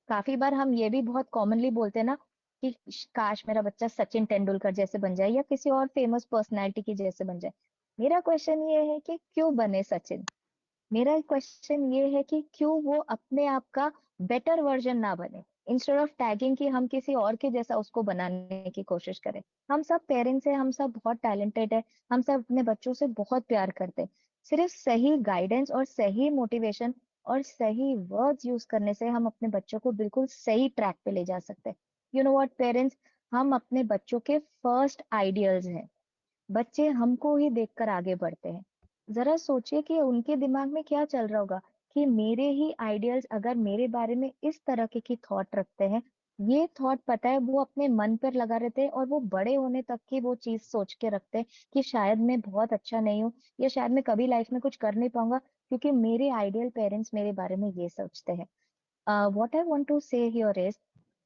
काफी बार हम ये भी बहुत कॉमनली बोलते हैं ना कि काश मेरा बच्चा सचिन तेंदुलकर जैसे बन जाए या किसी और फेमस पर्सनालिटी की जैसे बन जाए। मेरा क्वेश्चन ये है कि क्यों बने सचिन? मेरा क्वेश्चन ये है कि क्यों वो अपने आप का बेटर वर्जन ना बने, इंस्टेड ऑफ टैगिंग कि हम किसी और के जैसा उसको बनाने की कोशिश करें। हम सब पेरेंट्स हैं, हम सब बहुत टैलेंटेड है, हम सब अपने बच्चों से बहुत प्यार करते हैं। सिर्फ सही गाइडेंस और सही मोटिवेशन और सही वर्ड्स यूज करने से हम अपने बच्चों को बिल्कुल सही ट्रैक पे ले जा सकते हैं। यू नो व्हाट पेरेंट्स, हम अपने बच्चों के फर्स्ट आइडियल्स हैं। बच्चे हमको ही देखकर आगे बढ़ते हैं। जरा सोचिए कि उनके दिमाग में क्या चल रहा होगा कि मेरे ही आइडियल्स अगर मेरे बारे में इस तरह के की थॉट रखते हैं, ये थॉट पता है वो अपने मन पर लगा रहते हैं, और वो बड़े होने तक की वो चीज सोच के रखते हैं कि शायद मैं बहुत अच्छा नहीं हूँ, या शायद मैं कभी लाइफ में कुछ कर नहीं पाऊंगा, क्योंकि मेरे आइडियल पेरेंट्स मेरे बारे में ये सोचते हैं। What I want to say here is,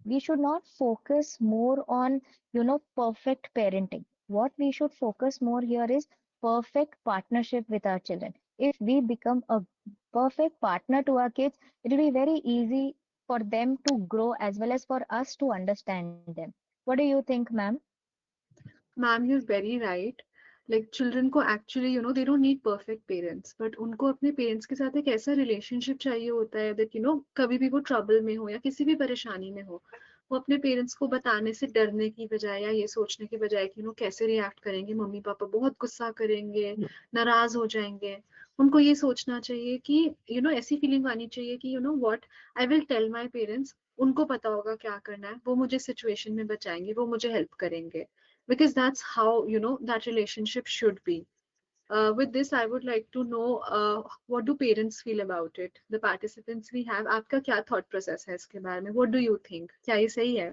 we should not focus more on, perfect parenting. What we should focus more here is perfect partnership with our children. If we become a perfect partner to our kids, it will be very easy for them to grow as well as for us to understand them. What do you think, ma'am? Ma'am, you're very right. Like children को actually, they don't need perfect parents, but उनको अपने parents के साथ एक ऐसा relationship चाहिए होता है that, कभी भी वो trouble में हो या किसी भी परेशानी में हो, वो अपने पेरेंट्स को बताने से डरने की बजाय या ये सोचने की बजाय कि कैसे रिएक्ट करेंगे, मम्मी पापा बहुत गुस्सा करेंगे, नाराज हो जाएंगे, उनको ये सोचना चाहिए कि ऐसी फीलिंग आनी चाहिए कि what, I will tell my parents, उनको पता होगा क्या करना है, वो मुझे सिचुएशन में बचाएंगे, वो मुझे हेल्प करेंगे, because that's how that relationship should be. With this I would like to know, what do parents feel about it, the participants we have, आपका क्या thought process है इसके बारे में, what do you think, क्या ये सही है?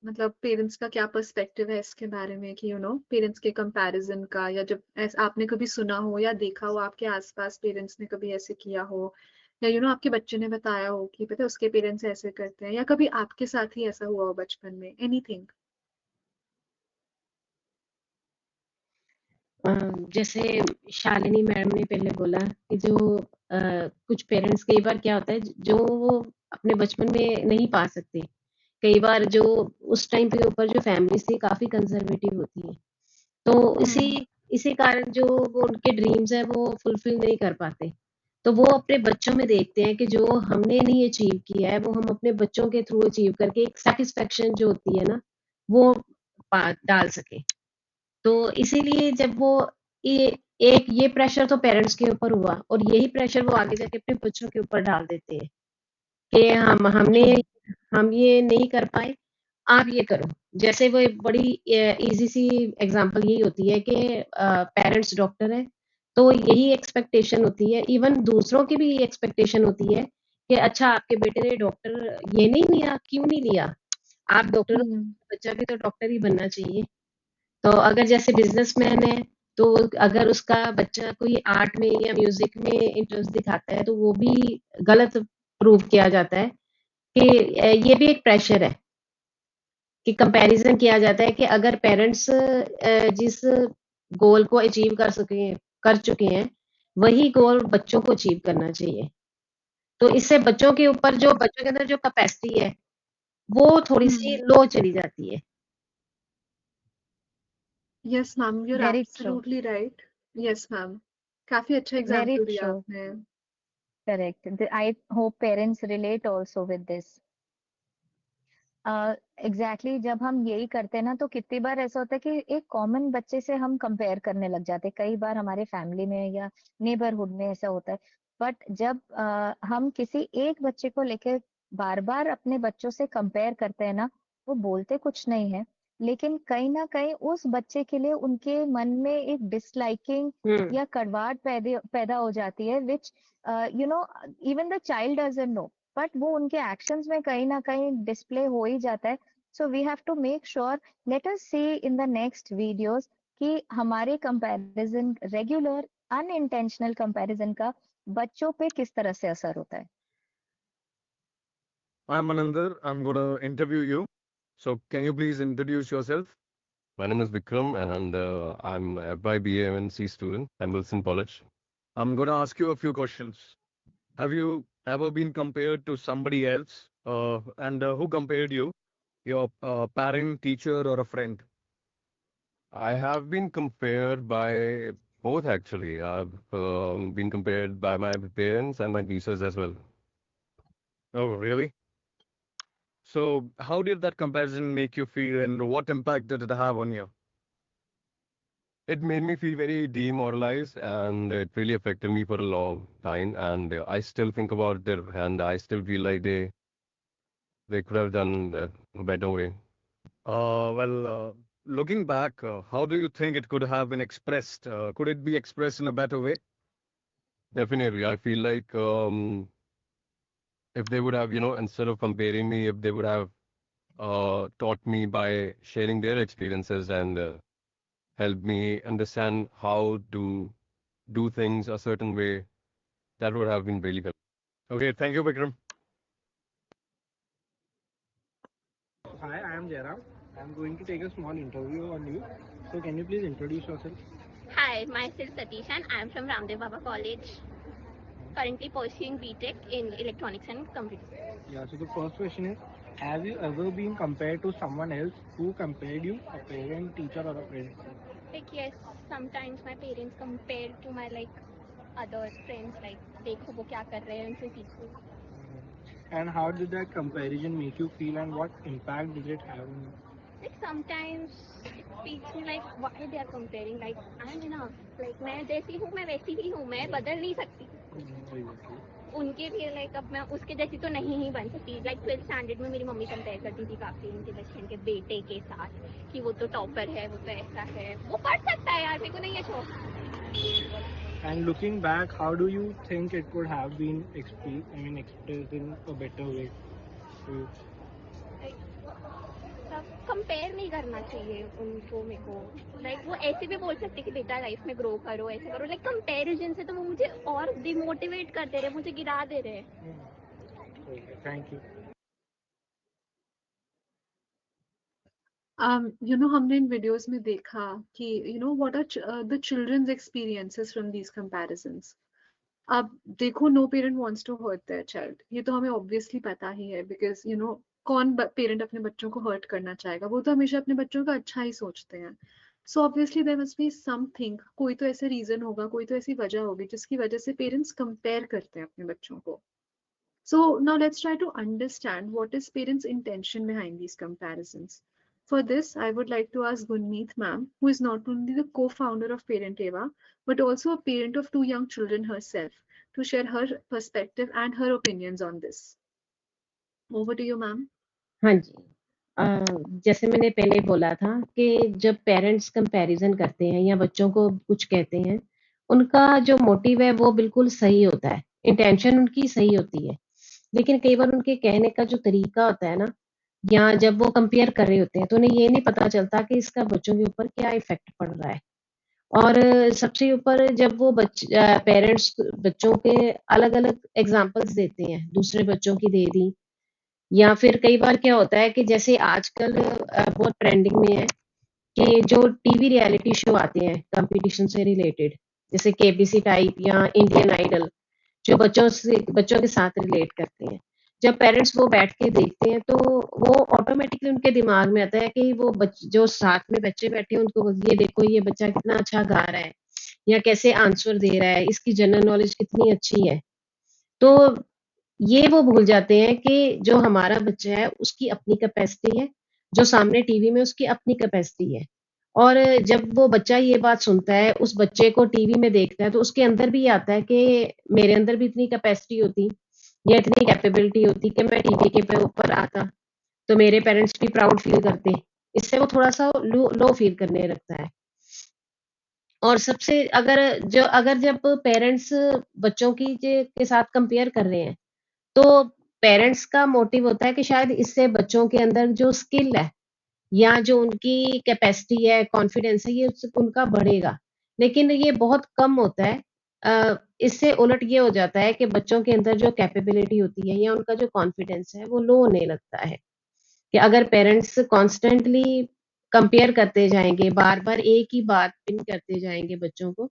मतलब पेरेंट्स का क्या पर्सपेक्टिव है इसके बारे में कि पेरेंट्स के कंपैरिजन का, या जब आपने कभी सुना हो या देखा हो आपके आसपास पेरेंट्स ने कभी ऐसे किया हो या आपके बच्चे ने बताया हो कि पता है उसके पेरेंट्स ऐसे करते हैं, या कभी आपके साथ ही ऐसा हुआ हो बचपन में, एनीथिंग? जैसे शालिनी मैम ने पहले बोला कि जो कुछ पेरेंट्स कई बार क्या होता है जो वो अपने बचपन में नहीं पा सकते, कई बार जो उस टाइम के ऊपर जो फैमिलीज थी काफी कंजर्वेटिव होती है, तो इसी हम्म। इसी कारण जो वो उनके ड्रीम्स है वो फुलफिल नहीं कर पाते, तो वो अपने बच्चों में देखते हैं कि जो हमने नहीं अचीव किया है वो हम अपने बच्चों के थ्रू अचीव करके एक सेटिस्फेक्शन जो होती है ना वो डाल सके। तो इसीलिए जब वो ये ये प्रेशर तो पेरेंट्स के ऊपर हुआ और यही प्रेशर वो आगे जाके अपने बच्चों के ऊपर डाल देते हैं कि हम्म। हम ये नहीं कर पाए, आप ये करो। जैसे वो एक बड़ी इजी सी एग्जांपल यही होती है कि पेरेंट्स डॉक्टर है, तो यही एक्सपेक्टेशन होती है, इवन दूसरों की भी एक्सपेक्टेशन होती है कि अच्छा आपके बेटे ने डॉक्टर ये नहीं लिया, क्यों नहीं लिया? आप डॉक्टर, हम्म। बच्चा भी तो डॉक्टर ही बनना चाहिए। तो अगर जैसे बिजनेसमैन है, तो अगर उसका बच्चा कोई आर्ट में या म्यूजिक में इंटरेस्ट दिखाता है तो वो भी गलत प्रूव किया जाता है कि ये भी एक प्रेशर है कि कंपैरिजन किया जाता है कि अगर पेरेंट्स जिस गोल को अचीव कर चुके हैं वही गोल बच्चों को अचीव करना चाहिए, तो इससे बच्चों के अंदर जो कैपेसिटी है वो थोड़ी सी हम्म। लो चली जाती है। Yes ma'am, you are Very true. Absolutely right. Yes ma'am, काफी अच्छा Very एग्जाम्पल दिया true. आपने। Correct. I hope parents relate also with this. Exactly जब हम यही करते हैं ना तो कितनी बार ऐसा होता है कि एक कॉमन बच्चे से हम कंपेयर करने लग जाते हैं, कई बार हमारे फैमिली में या नेबरहुड में ऐसा होता है। बट जब हम किसी एक बच्चे को लेके बार बार अपने बच्चों से कंपेयर करते हैं ना, वो बोलते कुछ नहीं है, लेकिन कहीं ना कहीं उस बच्चे के लिए उनके मन में एक डिसलाइकिंग हम्म। या कड़वाहट पैदा पैदा हो जाती है, which you know even the child doesn't know, but वो उनके एक्शंस में कहीं ना कहीं डिस्प्ले हो ही जाता है। So we have to make sure, let us see in the next videos कि हमारे कंपैरिजन, रेगुलर अनइंटेंशनल कंपैरिजन का बच्चों पे किस तरह से असर होता है। I'm Anandar. I'm going to interview you. So, can you please introduce yourself? My name is Vikram, and I'm a BA student at Wilson College. I'm going to ask you a few questions. Have you ever been compared to somebody else? And who compared you? Your parent, teacher, or a friend? I have been compared by both actually. I've been compared by my parents and my teachers as well. Oh, really? So, how did that comparison make you feel, and what impact did it have on you? It made me feel very demoralized, and it really affected me for a long time. And I still think about it, and I still feel like they could have done a better way. Well, looking back, how do you think it could have been expressed? Could it be expressed in a better way? Definitely, I feel like if they would have, instead of comparing me, if they would have taught me by sharing their experiences and helped me understand how to do things a certain way, that would have been really helpful. Okay, thank you, Vikram. Hi, I am Jairam. I am going to take a small interview on you. So, can you please introduce yourself? Hi, myself Satish and I am from Ramdev Baba College, currently pursuing BTech in Electronics and Computer. Yeah, so the first question is, have you ever been compared to someone else who compared you, a parent, teacher, or a friend? Like yes, sometimes my parents compare to my like other friends, like देखो वो क्या कर रहे हैं उनसे सीखो. And how did that comparison make you feel and what impact did it have on you? Like sometimes it feels me like why they are comparing, like I'm enough, like मैं जैसी हूँ मैं वैसी ही हूँ, मैं बदल नहीं सकती. Exactly. उनके भी लाइक अब मैं उसके जैसी तो नहीं ही बन सकती. लाइक 12th स्टैंडर्ड में मेरी मम्मी कंपेयर करती थी काफी उनके बेस्ट फ्रेंड के बेटे के साथ कि वो तो टॉपर है, वो तो ऐसा है, वो पढ़ सकता है यार, मेरे को नहीं है शौक. And looking back, how do you think it could have been expressed in a better way? So, Like, सब कंपेयर नहीं करना चाहिए उनको मेरे को। लाइक वो ऐसे भी बोल सकते कि बेटा लाइफ में ग्रो करो, ऐसे करो। लाइक कंपैरिजन से तो वो मुझे और डिमोटिवेट कर दे रहे, मुझे गिरा दे रहे। Thank you. हमने इन वीडियोस में देखा कि what are the childrens experiences from these comparisons। अब देखो, no parent wants to hurt their child, ये तो हमें ऑब्वियसली पता ही है, बिकॉज कौन पेरेंट अपने बच्चों को हर्ट करना चाहेगा, वो तो हमेशा अपने बच्चों का अच्छा ही सोचते हैं। So obviously there must be something, कोई तो ऐसे रीजन होगा, कोई तो ऐसी वजह होगी जिसकी वजह से पेरेंट्स कंपेयर करते हैं अपने बच्चों को। So now let's try to understand what is parents' intention behind these comparisons. For this, I would like to ask Gunmeet ma'am, who is not only the co-founder of Parent Eva, but also a parent of 2 young children herself, to share her perspective and her opinions on this. Over to you, ma'am. हाँ जी। जैसे मैंने पहले बोला था कि जब parents comparison करते हैं या बच्चों को कुछ कहते हैं, उनका जो मोटिव है वो बिल्कुल सही होता है, इंटेंशन उनकी सही होती है। लेकिन कई बार उनके कहने का जो तरीका होता है ना, या जब वो कंपेयर कर रहे होते हैं, तो उन्हें ये नहीं पता चलता कि इसका बच्चों के ऊपर क्या इफ़ेक्ट पड़ रहा है। और सबसे ऊपर जब वो पेरेंट्स बच्चों के अलग-अलग एग्ज़ाम्पल्स देते हैं, दूसरे बच्चों की दे दी, या फिर कई बार क्या होता है कि जैसे आजकल बहुत ट्रेंडिंग में है कि जो टीवी रियलिटी शो आते हैं कंपटीशन से रिलेटेड, जैसे केबीसी टाइप या इंडियन आइडल, जो बच्चों के साथ रिलेट करते हैं। जब पेरेंट्स वो बैठ के देखते हैं तो वो ऑटोमेटिकली उनके दिमाग में आता है कि वो जो साथ में बच्चे बैठे हैं उनको ये देखो, ये बच्चा कितना अच्छा गा रहा है या कैसे आंसर दे रहा है, इसकी जनरल नॉलेज कितनी अच्छी है। तो ये वो भूल जाते हैं कि जो हमारा बच्चा है उसकी अपनी कैपेसिटी है, जो सामने टीवी में उसकी अपनी कैपेसिटी है। और जब वो बच्चा ये बात सुनता है, उस बच्चे को टीवी में देखता है, तो उसके अंदर भी आता है कि मेरे अंदर भी इतनी कैपेसिटी होती या इतनी कैपेबिलिटी होती कि मैं टीवी के पे ऊपर आता, तो मेरे पेरेंट्स भी प्राउड फील करते। इससे वो थोड़ा-सा लो फील करने लगता है। और सबसे अगर जब पेरेंट्स बच्चों के साथ कंपेयर कर रहे हैं, तो पेरेंट्स का मोटिव होता है कि शायद इससे बच्चों के अंदर जो स्किल है या जो उनकी कैपेसिटी है, कॉन्फिडेंस है, ये उससे उनका बढ़ेगा। लेकिन ये बहुत कम होता है। इससे उलट ये हो जाता है कि बच्चों के अंदर जो कैपेबिलिटी होती है या उनका जो कॉन्फिडेंस है, वो लो होने लगता है। कि अगर पेरेंट्स कॉन्स्टेंटली कंपेयर करते जाएँगे, बार-बार एक ही बात पिन करते जाएँगे बच्चों को,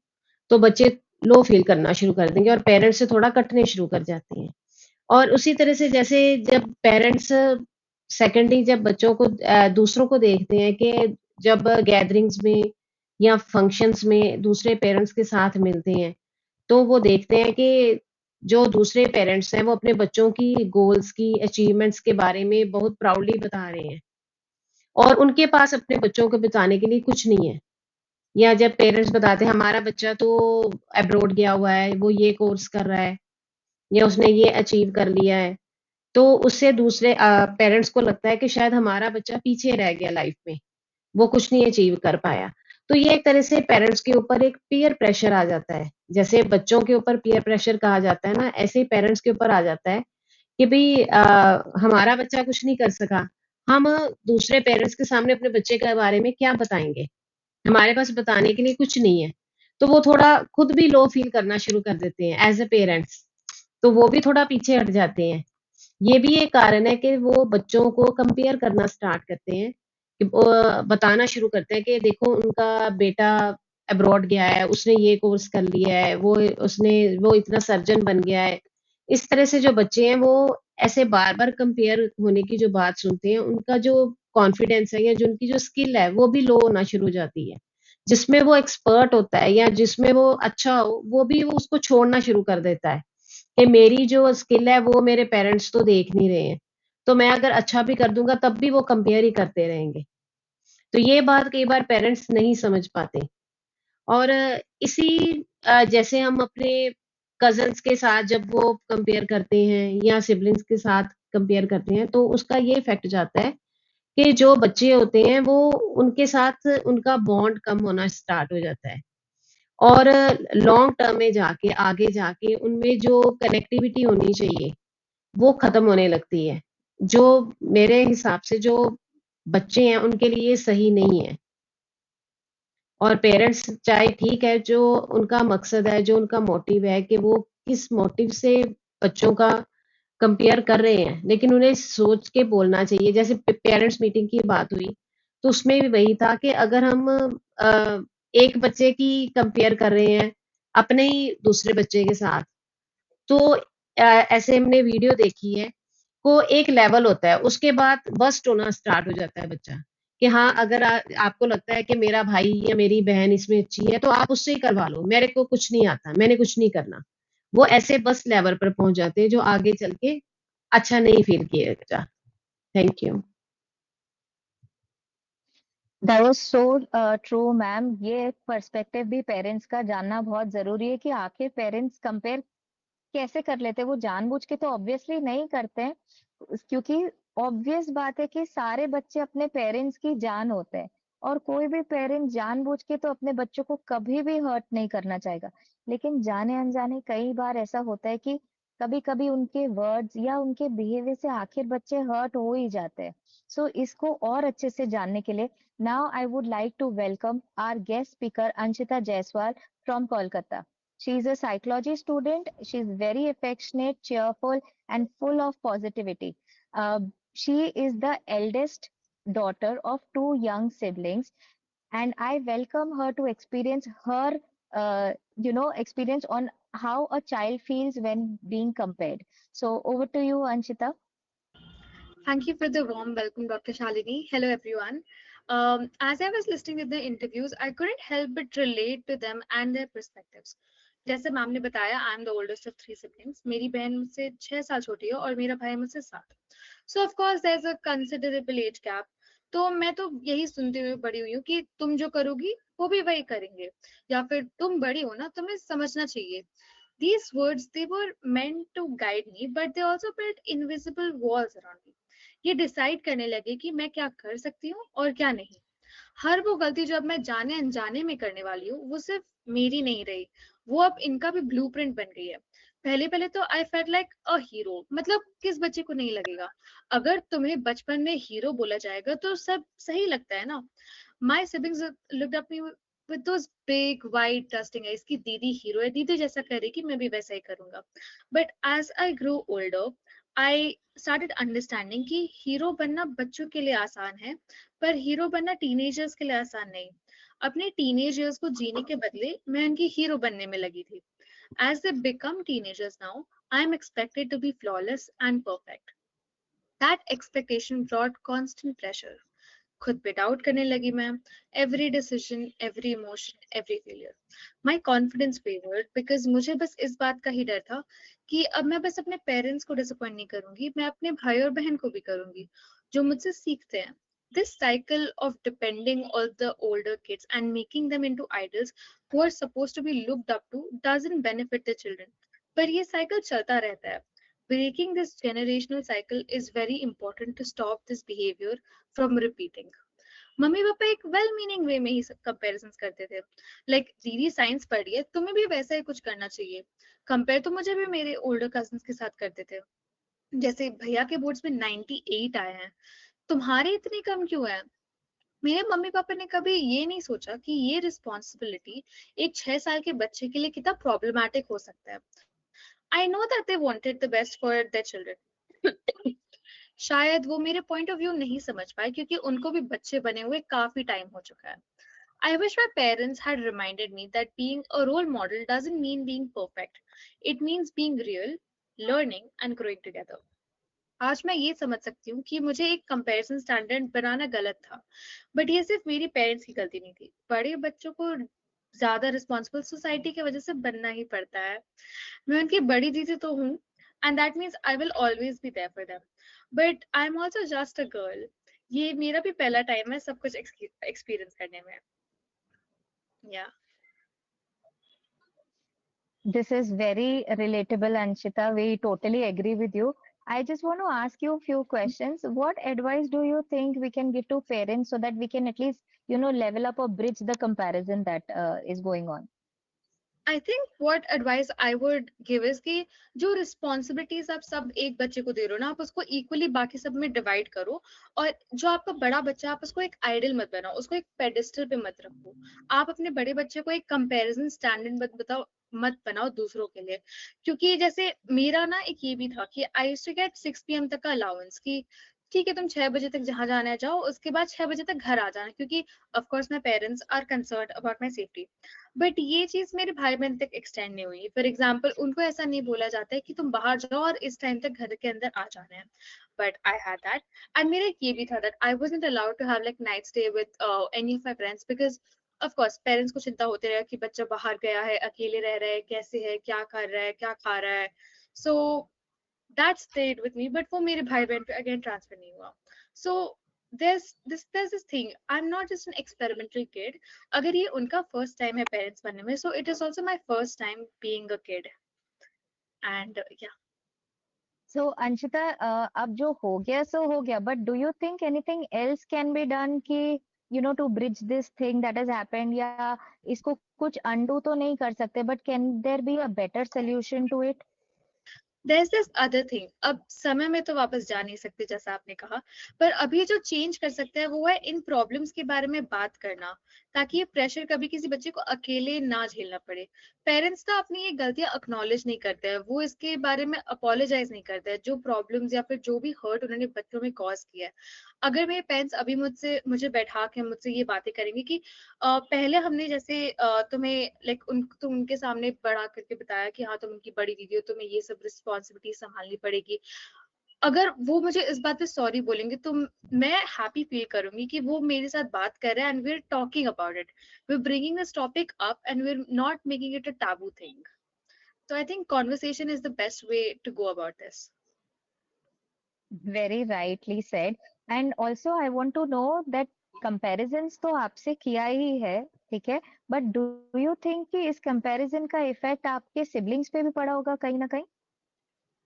तो बच्चे लो फील करना शुरू कर देंगे और पेरेंट्स से थोड़ा कटने शुरू कर जाते हैं। और उसी तरह से जैसे जब पेरेंट्स सेकेंडली जब बच्चों को दूसरों को देखते हैं कि जब गैदरिंग्स में या फंक्शंस में दूसरे पेरेंट्स के साथ मिलते हैं, तो वो देखते हैं कि जो दूसरे पेरेंट्स हैं वो अपने बच्चों की गोल्स की अचीवमेंट्स के बारे में बहुत प्राउडली बता रहे हैं और उनके पास अपने बच्चों को बताने के लिए कुछ नहीं है। या जब पेरेंट्स बताते हैं हमारा बच्चा तो अब्रॉड गया हुआ है, वो ये कोर्स कर रहा है या उसने ये अचीव कर लिया है, तो उससे दूसरे पेरेंट्स को लगता है कि शायद हमारा बच्चा पीछे रह गया लाइफ में, वो कुछ नहीं अचीव कर पाया। तो ये एक तरह से पेरेंट्स के ऊपर एक पीयर प्रेशर आ जाता है। जैसे बच्चों के ऊपर पीयर प्रेशर कहा जाता है ना, ऐसे ही पेरेंट्स के ऊपर आ जाता है कि भई हमारा बच्चा कुछ नहीं कर सका, हम दूसरे पेरेंट्स के सामने अपने बच्चे के बारे में क्या बताएँगे? हमारे पास बताने के लिए कुछ नहीं है। तो वो थोड़ा खुद भी लो फील करना शुरू कर देते हैं एज़ अ पेरेंट्स, तो वो भी थोड़ा पीछे हट जाते हैं। ये भी एक कारण है कि वो बच्चों को कंपेयर करना स्टार्ट करते हैं कि बताना शुरू करते हैं कि देखो उनका बेटा अब्रॉड गया है, उसने ये कोर्स कर लिया है, वो इतना सर्जन बन गया है। इस तरह से जो बच्चे हैं वो ऐसे बार-बार कंपेयर होने की जो बात सुनते हैं, उनका जो कॉन्फिडेंस है या जो उनकी जो स्किल है, वो भी लो होना शुरू हो जाती है। जिसमें वो एक्सपर्ट होता है या जिसमें वो अच्छा हो, वो भी वो उसको छोड़ना शुरू कर देता है। कि मेरी जो स्किल है वो मेरे पेरेंट्स तो देख नहीं रहे हैं। तो मैं अगर अच्छा भी कर दूँगा तब भी वो कंपेयर ही करते रहेंगे। तो ये बात कई बार पेरेंट्स नहीं समझ पाते और जैसे हम अपने कज़िन्स के साथ जब वो कंपेयर करते हैं या सिबलिंग्स के साथ कंपेयर करते हैं तो उसका ये इफ़ेक्ट जाता है कि जो बच्चे होते हैं वो उनके साथ उनका बॉन्ड कम होना स्टार्ट हो जाता है। और लॉन्ग टर्म में जाके आगे जाके उनमें जो कनेक्टिविटी होनी चाहिए, वो ख़त्म होने लगती है। जो मेरे हिसाब से जो बच्चे हैं उनके लिए सही नहीं है। और पेरेंट्स चाहे ठीक है, जो उनका मकसद है, जो उनका मोटिव है कि वो किस मोटिव से बच्चों का कंपेयर कर रहे हैं, लेकिन उन्हें सोच के बोलना चाहिए। जैसे पेरेंट्स मीटिंग की बात हुई, तो उसमें भी वही था कि अगर हम एक बच्चे की कंपेयर कर रहे हैं अपने ही दूसरे बच्चे के साथ, तो ऐसे हमने वीडियो देखी है, को एक लेवल होता है, उसके बाद बस्ट होना स्टार्ट हो जाता है बच्चा कि हाँ, अगर आपको लगता है कि मेरा भाई या मेरी बहन इसमें अच्छी है तो आप उससे ही करवा लो, मेरे को कुछ नहीं आता, मैंने कुछ नहीं करना। वो ऐसे बस लेवल पर पहुंच जाते हैं जो आगे चल के अच्छा नहीं फील किएगा। Thank you. That was so true, ma'am. ये पर्सपेक्टिव भी पेरेंट्स का जानना बहुत जरूरी है कि आखिर पेरेंट्स कंपेयर कैसे कर लेते हैं। वो जानबूझ के तो ऑब्वियसली नहीं करते हैं, क्योंकि ऑब्वियस बात है कि सारे बच्चे अपने पेरेंट्स की जान होते हैं, और कोई भी पेरेंट जानबूझ के तो अपने बच्चों को कभी भी हर्ट नहीं करना चाहेगा। लेकिन जाने अनजाने कई बार ऐसा होता है कि कभी कभी उनके वर्ड्स या उनके बिहेवियर से आखिर बच्चे हर्ट हो ही जाते हैं। सो इसको और अच्छे से जानने के लिए now I would like to welcome our guest speaker Anshita Jaiswal from Kolkata. She is a psychology student. She is very affectionate, cheerful, and full of positivity. Uh, she is the eldest daughter of two young siblings, and I welcome her to experience her, experience on how a child feels when being compared. So over to you, Anshita. Thank you for the warm welcome, Dr. Shalini. Hello, everyone. As I was listening to the interviews, I couldn't help but relate to them and their perspectives. जैसे ma'am ने बताया, I am the oldest of 3 siblings. मेरी बहन मुझसे 6 साल छोटी है और मेरा भाई मुझसे 7. So of course there is a considerable age gap. तो मैं तो यही सुनते हुए बड़ी हुई हूँ कि तुम जो करोगी वो भी वही करेंगे, या फिर तुम बड़ी हो ना, तुम्हें समझना चाहिए. These words, they were meant to guide me, but they also built invisible walls around me. ये डिसाइड करने लगे कि मैं क्या कर सकती हूँ और क्या नहीं. हर वो गलती जो अब मैं जाने अनजाने में करने वाली हूँ, वो सिर्फ मेरी नहीं रही, वो अब इनका भी ब्लूप्रिंट बन गई है. पहले पहले तो I felt like a hero. मतलब किस बच्चे को नहीं लगेगा? अगर तुम्हें बचपन में हीरो बोला जाएगा तो सब सही लगता है ना. My siblings looked up me with those big white trusting eyes कि दीदी हीरो है, दीदी जैसा करेगी मैं भी वैसा ही करूंगा. But as I grew older, I started understanding कि हीरो बनना बच्चों के लिए आसान है, पर हीरो बनना टीनेजर्स के लिए आसान नहीं. अपने टीनेज ईयर्स को जीने के बदले मैं उनकी हीरो बनने में लगी थी. As they become teenagers now, I am expected to be flawless and perfect. That expectation brought constant pressure. खुद पे डाउट करने लगी मैं. Every decision, every emotion, every failure. My confidence wayward because मुझे बस इस बात का ही डर था कि अब मैं बस अपने पेरेंट्स को डिसअपॉइंट नहीं करूंगी, मैं अपने भाई और बहन को भी करूंगी जो मुझसे सीखते हैं. This cycle of depending on the older kids and making them into idols who are supposed to be looked up to doesn't benefit the children. पर ये cycle चलता रहता है. Breaking this generational cycle is very important to stop this behavior from repeating. Mummy papa एक well meaning वे में ही comparisons करते थे. Like दीदी साइंस पढ़ी है, तुम्हें भी वैसा ही कुछ करना चाहिए. कंपेयर तो मुझे भी मेरे ओल्डर कजिन्स के साथ करते थे. जैसे भैया के बोर्ड्स में 98 आए हैं, तुम्हारे इतने कम क्यों है? मेरे मम्मी पापा ने कभी ये नहीं सोचा कि ये रिस्पॉन्सिबिलिटी एक 6 साल के बच्चे के लिए कितना प्रॉब्लमैटिक हो सकता है. I know that they wanted the best for their children. शायद वो मेरे पॉइंट ऑफ व्यू नहीं समझ पाए क्योंकि उनको भी बच्चे बने हुए काफी टाइम हो चुका है. I wish my parents had reminded me that being a role model doesn't mean being perfect. It means being real, learning and growing together. आज मैं ये समझ सकती हूँ कि मुझे एक कंपैरिजन स्टैंडर्ड बनाना गलत था, बट ये सिर्फ मेरी पेरेंट्स की गलती नहीं थी. बड़े बच्चों को ज्यादा रिस्पॉन्सिबल सोसाइटी की वजह से बनना ही पड़ता है. मैं उनकी बड़ी दीदी तो हूँ, and that means I will always be there for them. But I'm also just a girl. ये मेरा भी पहला टाइम है सब कुछ एक्सपीरियंस करने में. Yeah. This is very relatable, Anshita. We totally agree with you. I just want to ask you a few questions. What advice do you think we can give to parents so that we can at least, level up or bridge the comparison that is going on? I think what advice I would give is कि जो responsibilities आप सब एक बच्चे को दे रहे हो ना, आप उसको इक्वली बाकी सब में डिवाइड करो। और जो आपका बड़ा बच्चा है, आप उसको एक आइडल मत बनाओ, उसको एक पेडिस्टल पे मत रखो। आप अपने बड़े बच्चे को एक कंपैरिजन स्टैंडर्ड मत बनाओ दूसरों के लिए। क्योंकि जैसे मेरा ना एक ये भी था कि I used to get 6 PM तक का अलाउंस, कि ठीक है तुम 6 बजे तक जहां जाना है जाओ, उसके बाद 6 बजे तक घर आ जाना, क्योंकि of course my parents are concerned about my safety. But ये चीज मेरे भाई बहन तक एक्सटेंड नहीं हुई। फॉर एग्जाम्पल उनको ऐसा नहीं बोला जाता है कि तुम बाहर जाओ और इस टाइम तक घर के अंदर आ जाना है। But I had that. And मेरा ये भी था that I wasn't allowed to have like night stay with any of my friends, because of course parents को चिंता होती रहे कि बच्चा बाहर गया है, अकेले रह रहा है, कैसे है, क्या कर रहा है, क्या खा रहा है। सो that stayed with me, but for मेरे भाई बहन पे again transfer नहीं हुआ। So there's this thing, I'm not just an experimental kid। अगर ये उनका first time है parents बनने में, so it is also my first time being a kid। And yeah। So Anshita, अब जो हो गया सो हो गया, but do you think anything else can be done कि to bridge this thing that has happened, या इसको कुछ undo तो नहीं कर सकते, but can there be a better solution to it? There's this other thing। अब समय में तो वापस जा नहीं सकते जैसा आपने कहा, पर अभी जो चेंज कर सकते हैं वो है इन प्रॉब्लम्स के बारे में बात करना, ताकि ये प्रेशर कभी किसी बच्चे को अकेले ना झेलना पड़े। पेरेंट्स ना अपनी ये गलतियां अक्नॉलेज नहीं करते हैं, वो इसके बारे में अपोलोजाइज नहीं करते हैं, जो प्रॉब्लम्स या फिर जो भी हर्ट उन्होंने बच्चों में कॉज किया है। अगर मेरे पेरेंट्स अभी मुझे बैठा के मुझसे ये बातें करेंगे कि पहले हमने जैसे तुम्हें लाइक तुम उनके सामने बड़ा करके बताया कि हाँ तुम उनकी बड़ी दीदी हो, तुम्हें ये सब रिस्पॉन्सिबिलिटी संभालनी पड़ेगी। अगर वो मुझे इस बात पे सॉरी बोलेंगे तो मैं हैप्पी फील करूंगी कि वो मेरे साथ बात कर रहे हैं and we are talking about it, we are bringing this topic up and we are not making it a taboo thing. So I think conversation is the best way to go about this। Very rightly said. And also I want to know that comparisons तो आपसे किया ही है, ठीक है, but do you think कि इस comparison का effect आपके siblings पे भी पड़ा होगा कहीं ना कहीं?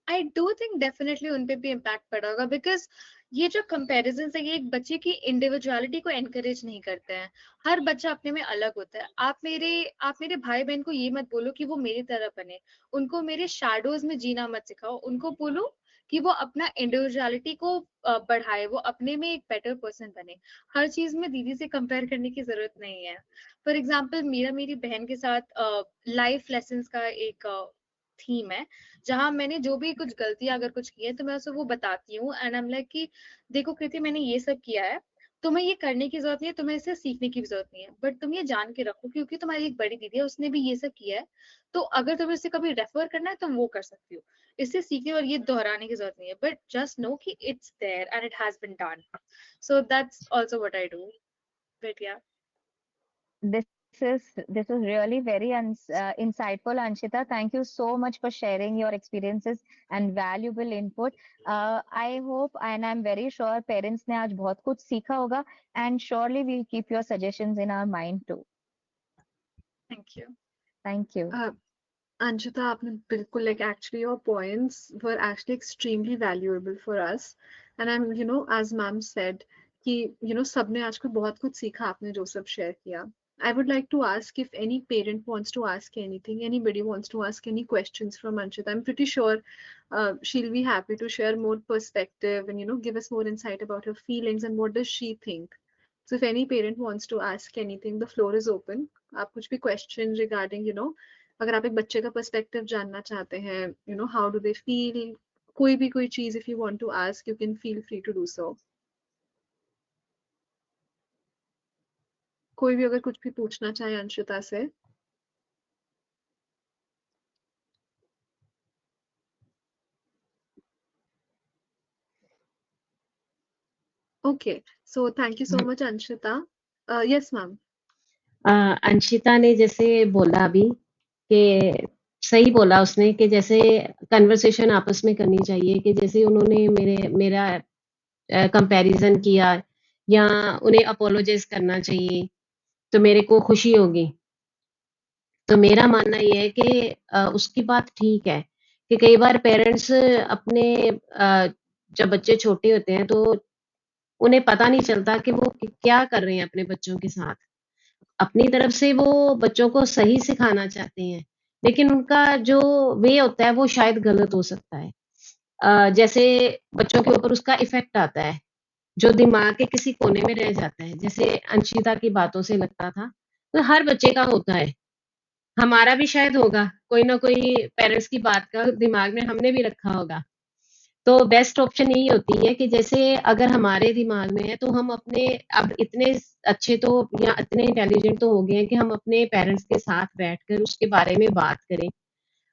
आई डू थिंक डेफिनेटली उन पे भी इम्पैक्ट पड़ा होगा, बिकॉज ये जो कंपैरिजन है ये एक बच्चे की इंडिविजुअलिटी को एनकरेज नहीं करते हैं। हर बच्चा अपने में अलग होता है। आप मेरे भाई बहन को ये मत बोलो कि वो मेरी तरह बने, उनको मेरे शैडोज में जीना मत सिखाओ, उनको बोलो कि वो अपना इंडिविजुअलिटी को बढ़ाए, वो अपने में एक बेटर पर्सन बने। हर चीज में दीदी से कंपेयर करने की जरूरत नहीं है। फॉर एग्जाम्पल मेरा मेरी बहन के साथ लाइफ लेसन्स का एक थीम है, जहां मैंने जो भी कुछ गलतियां अगर कुछ की है तो मैं उसे वो बताती हूँ एंड आई एम लाइक कि देखो कृति मैंने ये सब किया है, तुम्हें ये करने की जरूरत नहीं है, तुम्हें इससे सीखने की भी जरूरत नहीं है, बट तुम ये जान के रखो क्योंकि तुम्हारी एक बड़ी दीदी है उसने भी ये सब किया है, तो अगर तुम्हें उसे कभी रेफर करना है तुम वो कर सकती हो। इससे सीखने और ये दोहराने की जरूरत नहीं है, बट जस्ट नो कि it's there and it has been done. So that's also what I do. But yeah This is really very insightful, Anshita. Thank you so much for sharing your experiences and valuable input. I hope and I'm very sure parents ने आज बहुत कुछ सीखा होगा, and surely we'll keep your suggestions in our mind too. Thank you. Thank you. Anshita, आपने बिल्कुल like actually your points were actually extremely valuable for us, and I'm as ma'am said कि सबने आजकल बहुत कुछ सीखा आपने जो सब शेयर किया। I would like to ask if any parent wants to ask anything, anybody wants to ask any questions from Anshita. I'm pretty sure she'll be happy to share more perspective and give us more insight about her feelings and what does she think. So if any parent wants to ask anything, the floor is open। आप कुछ भी question regarding अगर आप एक बच्चे का perspective जानना चाहते हैं, हाउ डू दे फील, कोई भी कोई चीज if you want to ask you can feel free to do so. कोई भी अगर कुछ भी पूछना चाहे अंशिता से। Okay, so thank you so much Anshita. Yes ma'am. Anshita ने जैसे बोला अभी कि सही बोला उसने कि जैसे कन्वर्सेशन आपस में करनी चाहिए, कि जैसे उन्होंने मेरा कंपैरिजन किया या उन्हें अपोलोजाइज करना चाहिए तो मेरे को खुशी होगी। तो मेरा मानना ये है कि उसकी बात ठीक है कि कई बार पेरेंट्स अपने जब बच्चे छोटे होते हैं तो उन्हें पता नहीं चलता कि वो क्या कर रहे हैं अपने बच्चों के साथ। अपनी तरफ से वो बच्चों को सही सिखाना चाहते हैं, लेकिन उनका जो वे होता है वो शायद गलत हो सकता है। जैसे बच्चों के ऊपर उसका इफ़ेक्ट आता है, जो दिमाग के किसी कोने में रह जाता है। जैसे अंशिता की बातों से लगता था, तो हर बच्चे का होता है, हमारा भी शायद होगा, कोई ना कोई पेरेंट्स की बात का दिमाग में हमने भी रखा होगा। तो बेस्ट ऑप्शन यही होती है कि जैसे अगर हमारे दिमाग में है तो हम अपने अब इतने अच्छे तो या इतने इंटेलिजेंट तो हो गए हैं कि हम अपने पेरेंट्स के साथ बैठकर उसके बारे में बात करें।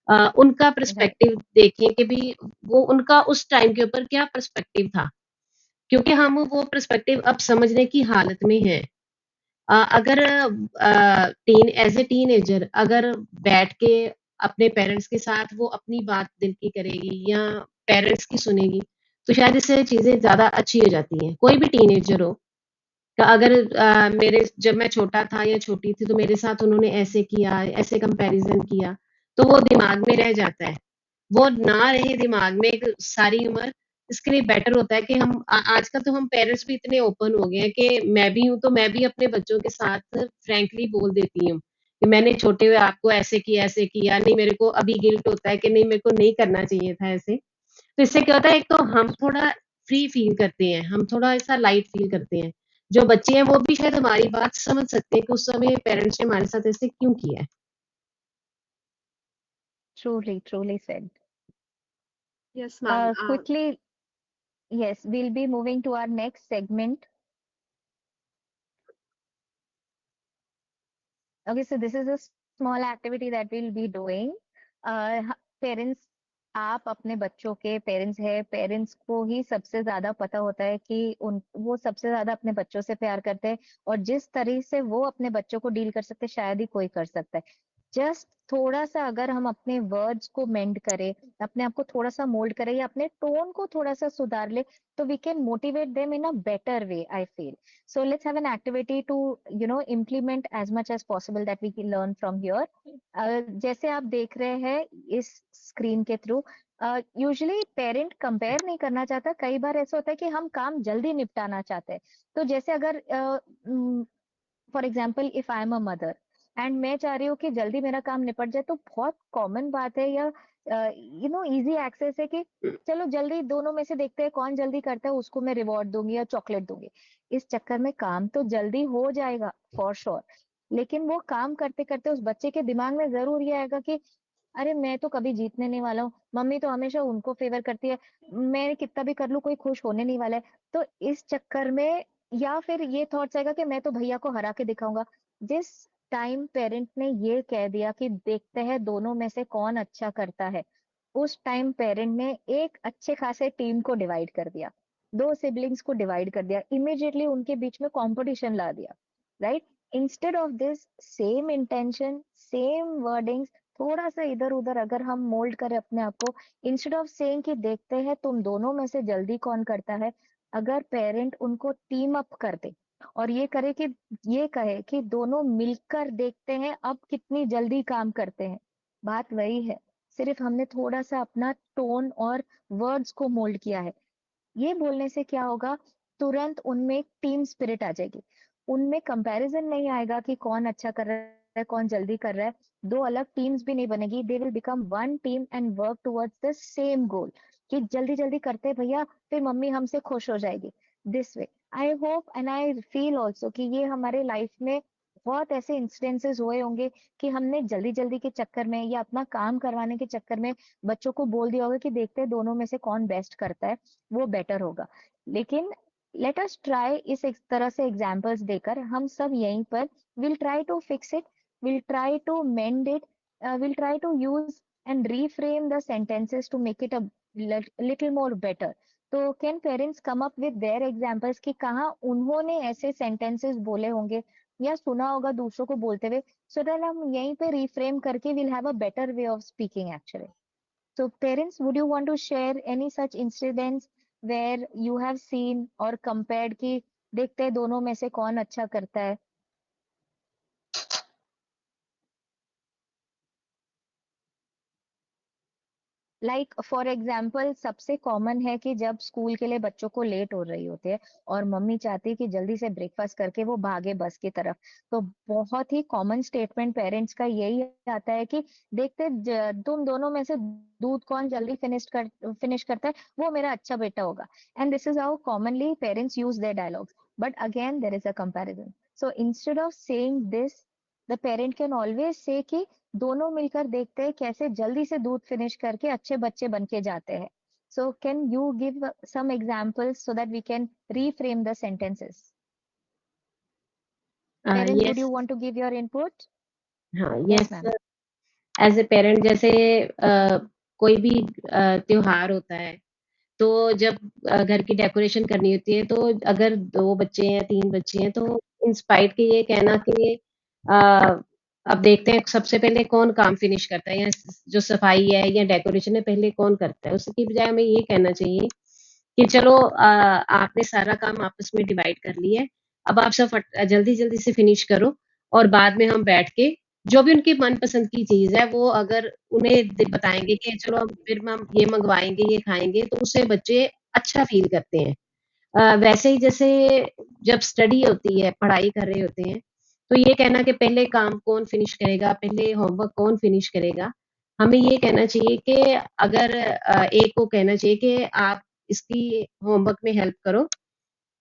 उनका राइट पर्सपेक्टिव देखें कि भी वो उनका उस टाइम के ऊपर क्या पर्सपेक्टिव था, क्योंकि हम वो पर्सपेक्टिव अब समझने की हालत में हैं। अगर टीन एज ए टीनेजर अगर बैठ के अपने पेरेंट्स के साथ वो अपनी बात दिल की करेगी या पेरेंट्स की सुनेगी, तो शायद इससे चीजें ज्यादा अच्छी हो जाती हैं। कोई भी टीनेजर हो, तो अगर मेरे जब मैं छोटा था या छोटी थी तो मेरे साथ उन्होंने ऐसे किया, ऐसे कंपैरिजन किया, तो वो दिमाग में रह जाता है। वो ना रहे दिमाग में एक सारी उम्र, इसके लिए बेटर होता है कि हम आजकल तो हम पेरेंट्स भी इतने ओपन हो गए हैं कि मैं भी हूँ तो मैं भी अपने बच्चों के साथ फ्रैंकली बोल देती हूँ कि मैंने छोटे हुए आपको ऐसे किया नहीं, मेरे को अभी गिल्ट होता है कि नहीं मेरे को नहीं करना चाहिए था ऐसे। तो इससे क्या होता है, एक तो हम थोड़ा फ्री फील करते हैं, हम थोड़ा ऐसा लाइट फील करते हैं। जो बच्चे हैं वो भी शायद हमारी बात समझ सकते हैं कि उस समय पेरेंट्स ने हमारे साथ ऐसे क्यों किया है। truly said. Yes, ma'am. Quickly, yes, we'll be moving to our next segment. Okay, so this is a small activity that we'll be doing. Parents, आप अपने बच्चों के पेरेंट्स है, पेरेंट्स को ही सबसे ज्यादा पता होता है कि उन वो सबसे ज्यादा अपने बच्चों से प्यार करते हैं, और जिस तरह से वो अपने बच्चों को डील कर सकते हैं शायद ही कोई कर सकता है। जस्ट थोड़ा सा अगर हम अपने वर्ड्स को मेंड करें, अपने आप को थोड़ा सा मोल्ड करें या अपने टोन को थोड़ा सा सुधार ले, तो we can motivate them in a better way, I feel. So let's have an activity to, implement as much as possible that we can learn from here. जैसे आप देख रहे हैं इस स्क्रीन के थ्रू, यूजुअली पेरेंट कंपेयर नहीं करना चाहता, कई बार ऐसा होता है कि हम काम जल्दी निपटाना चाहते हैं। तो जैसे अगर for example if I am a mother and मैं चाह रही हूँ कि जल्दी मेरा काम निपट जाए, तो बहुत कॉमन बात है या इजी एक्सेस है कि चलो जल्दी दोनों में से देखते हैं कौन जल्दी करता है, उसको मैं रिवॉर्ड दूंगी या चॉकलेट दूंगी। इस चक्कर में काम तो जल्दी हो जाएगा फॉर श्योर, लेकिन वो काम करते करते उस बच्चे के दिमाग में जरूर ये आएगा कि अरे मैं तो कभी जीतने नहीं वाला हूँ, मम्मी तो हमेशा उनको फेवर करती है, मैं कितना भी कर लूँ कोई खुश होने नहीं वाला है। तो इस चक्कर में, या फिर ये थॉट्स आएगा कि मैं तो भैया को हरा के दिखाऊंगा। जिस टाइम पेरेंट ने ये कह दिया कि देखते हैं दोनों में से कौन अच्छा करता है, उस टाइम पेरेंट ने एक अच्छे खासे टीम को डिवाइड कर दिया, दो सिबलिंग्स को डिवाइड कर दिया, इमिडिएटली उनके बीच में कंपटीशन ला दिया, right? Instead of this, same intention, same wordings, थोड़ा सा इधर उधर अगर हम मोल्ड करें अपने आप को, इंस्टेड ऑफ सेइंग कि देखते हैं तुम दोनों में से जल्दी कौन करता है, अगर पेरेंट उनको टीम अप कर दे और ये कहे कि दोनों मिलकर देखते हैं अब कितनी जल्दी काम करते हैं, बात वही है, सिर्फ हमने थोड़ा सा अपना टोन और वर्ड्स को मोल्ड किया है। ये बोलने से क्या होगा, तुरंत उनमें एक टीम स्पिरिट आ जाएगी, उनमें कंपैरिजन नहीं आएगा कि कौन अच्छा कर रहा है कौन जल्दी कर रहा है, दो अलग टीम्स भी नहीं बनेगी, they will become one team and work towards the same गोल, कि जल्दी जल्दी करते हैं भैया, फिर मम्मी हमसे खुश हो जाएगी। This way I hope and I feel also कि ये हमारे लाइफ में बहुत ऐसे इंसिडेंसेस हुए होंगे कि हमने जल्दी जल्दी के चक्कर में या अपना काम करवाने के चक्कर में बच्चों को बोल दिया होगा कि देखते हैं दोनों में से कौन बेस्ट करता है, वो बेटर होगा। लेकिन लेट अस ट्राई इस एक तरह से एग्जांपल्स देकर हम सब यहीं पर will try to fix it, will try to mend it, will try to use and reframe the sentences to make it a little more better. तो can parents come up with their examples कि कहाँ उन्होंने ऐसे sentences बोले होंगे या सुना होगा दूसरों को बोलते हुए, सो दैट हम यहीं पे रिफ्रेम करके will have a better way of speaking actually. So parents, would you want to share any such incidents where you have seen or compared कि देखते हैं दोनों में से कौन अच्छा करता है? लाइक फॉर एग्जाम्पल सबसे कॉमन है कि जब स्कूल के लिए बच्चों को लेट हो रही होती है और मम्मी चाहती है कि जल्दी से ब्रेकफास्ट करके वो भागे बस की तरफ, तो बहुत ही कॉमन स्टेटमेंट पेरेंट्स का यही आता है कि देखते तुम दोनों में से दूध कौन जल्दी फिनिश करता है वो मेरा अच्छा बेटा होगा। And this is how commonly parents use their dialogues, but again there is a comparison. So instead of saying this, the parent can always say कि दोनों मिलकर देखते हैं कैसे जल्दी से दूध फिनिश करके अच्छे बच्चे बन के जाते हैं। So can you give some examples so that we can reframe the sentences? Parents, would yes, you want to give your input? हाँ, Yes, yes, ma'am. As a parent जैसे कोई भी त्योहार होता है, तो जब घर की डेकोरेशन करनी होती है, तो अगर 2 बच्चे हैं, 3 बच्चे हैं, तो इंस्पाइट के ये कहना कि अ, अब देखते हैं सबसे पहले कौन काम फिनिश करता है, या जो सफाई है या डेकोरेशन है पहले कौन करता है। उसकी बजाय हमें ये कहना चाहिए कि चलो आपने सारा काम आपस में डिवाइड कर लिया है, अब आप सब जल्दी-जल्दी से फिनिश करो और बाद में हम बैठ के जो भी उनकी मनपसंद की चीज़ है, वो अगर उन्हें बताएँगे कि चलो अब फिर हम ये मँगवाएँगे, ये खाएँगे, तो उससे बच्चे अच्छा फ़ील करते हैं। वैसे ही जैसे जब स्टडी होती है, पढ़ाई कर रहे होते हैं, तो ये कहना कि पहले काम कौन फिनिश करेगा, पहले होमवर्क कौन फिनिश करेगा, हमें ये कहना चाहिए कि अगर एक को कहना चाहिए कि आप इसकी होमवर्क में हेल्प करो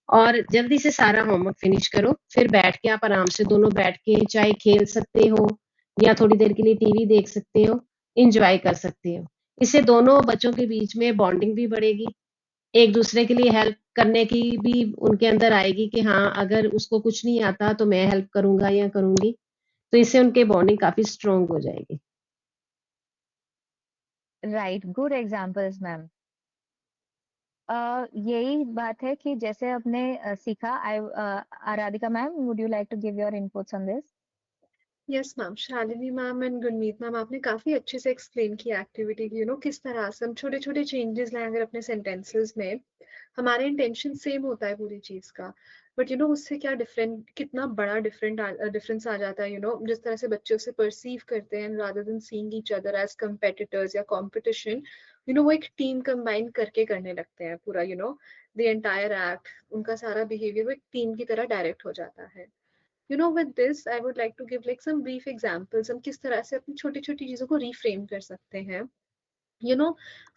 और जल्दी से सारा होमवर्क फिनिश करो, फिर बैठ के आप आराम से दोनों बैठ के चाहे खेल सकते हो या थोड़ी देर के लिए टीवी देख सकते हो, एन्जॉय कर सकते हो। इससे दोनों बच्चों के बीच में बॉन्डिंग भी बढ़ेगी, एक दूसरे के लिए हेल्प करने की भी उनके अंदर आएगी कि हाँ, अगर उसको कुछ नहीं आता तो मैं हेल्प करूँगा या करूँगी, तो इससे उनकी बॉन्डिंग काफ़ी स्ट्रॉन्ग हो जाएगी। Right, good examples, ma'am. यही बात है कि जैसे आपने सीखा, Aradhika ma'am, would you like to give your inputs on this? Yes ma'am, Shalini ma'am and Gurmeet ma'am, आपने काफी अच्छे से एक्सप्लेन किया एक्टिविटी की, किस तरह से हम छोटे छोटे चेंजेस लाएं अगर अपने सेंटेंसेस में। हमारा इंटेंशन सेम होता है पूरी चीज का, बट उससे क्या डिफरेंट, कितना बड़ा डिफरेंस आ जाता है। जिस तरह से बच्चे उसे परसीव करते हैं, rather than seeing each other as competitors या कंपटीशन, वो एक टीम कंबाइन करके करने लगते हैं पूरा, द एंटायर एक्ट, उनका सारा बिहेवियर वो एक टीम की तरह डायरेक्ट हो जाता है। With this, I would like to give like some brief examples हम किस तरह से अपनी छोटी छोटी चीजों को reframe कर सकते हैं।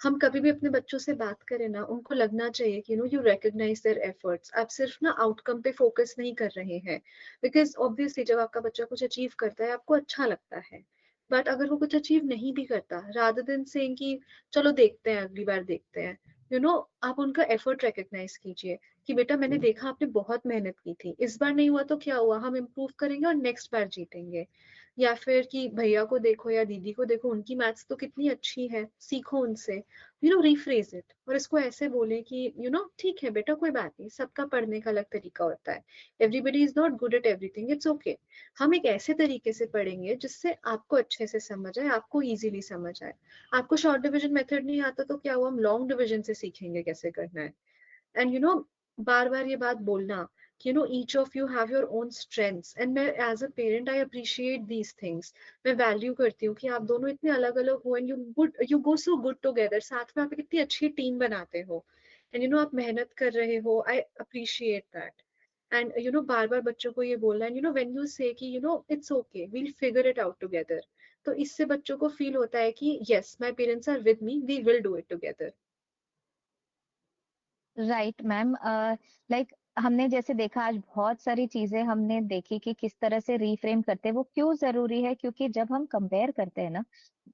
हम कभी भी अपने बच्चों से बात करें ना, उनको लगना चाहिए कि यू रिकॉग्नाइज देयर एफर्ट्स। आप सिर्फ ना आउटकम पे फोकस नहीं कर रहे हैं, बिकॉज ऑब्वियसली जब आपका बच्चा कुछ अचीव करता है आपको अच्छा लगता है, बट अगर वो कुछ अचीव नहीं भी करता, रादर देन सेइंग कि चलो देखते हैं, अगली बार देखते हैं, आप उनका एफर्ट रिकॉग्नाइज कीजिए कि बेटा मैंने देखा आपने बहुत मेहनत की थी, इस बार नहीं हुआ तो क्या हुआ, हम इम्प्रूव करेंगे और नेक्स्ट बार जीतेंगे। या फिर कि भैया को देखो या दीदी को देखो, उनकी मैथ्स तो कितनी अच्छी है, सीखो उनसे। रीफ्रेज इट और इसको ऐसे बोले कि ठीक है बेटा, कोई बात नहीं, सबका पढ़ने का अलग तरीका होता है, everybody is not good at everything, it's okay. हम एक ऐसे तरीके से पढ़ेंगे जिससे आपको अच्छे से समझ आए, आपको इजीली समझ आए। आपको शॉर्ट डिवीजन मेथड नहीं आता तो क्या हुआ, हम लॉन्ग डिवीजन से सीखेंगे कैसे करना है। एंड बार बार ये बात बोलना कि each of you have your own strengths, and मैं as a parent I appreciate these things। मैं वैल्यू करती हूँ कि आप दोनों इतने अलग अलग हो and you go so good together, साथ में आप कितनी अच्छी टीम बनाते हो, एंड आप मेहनत कर रहे हो, I appreciate that। एंड बार बार बच्चों को ये बोलना, एंड when you say कि it's okay, we'll figure it out together, तो इससे बच्चों को फील होता है कि yes, my parents are with me, we will do it together। Right ma'am, like हमने जैसे देखा आज बहुत सारी चीजें हमने देखी कि किस तरह से रीफ्रेम करते हैं। वो क्यों जरूरी है? क्योंकि जब हम कंपेयर करते हैं ना,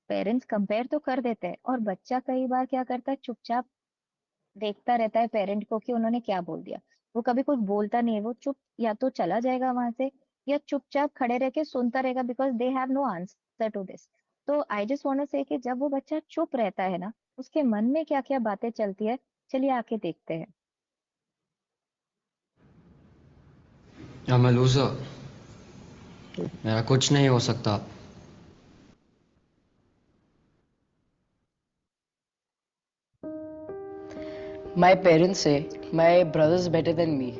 पेरेंट्स कंपेयर तो कर देते हैं और बच्चा कई बार क्या करता है, चुपचाप देखता रहता है पेरेंट को कि उन्होंने क्या बोल दिया। वो कभी कुछ बोलता नहीं है, वो चुप या तो चला जाएगा वहां से या चुपचाप खड़े रह के सुनता रहेगा, because they have no answer to this. तो आई जस्ट वांट टू से कि जब वो बच्चा चुप रहता है ना, उसके मन में क्या क्या बातें चलती है, चलिए आके देखते हैं। I'm a loser, मेरा कुछ नहीं हो सकता। My parents say my brother is better than me।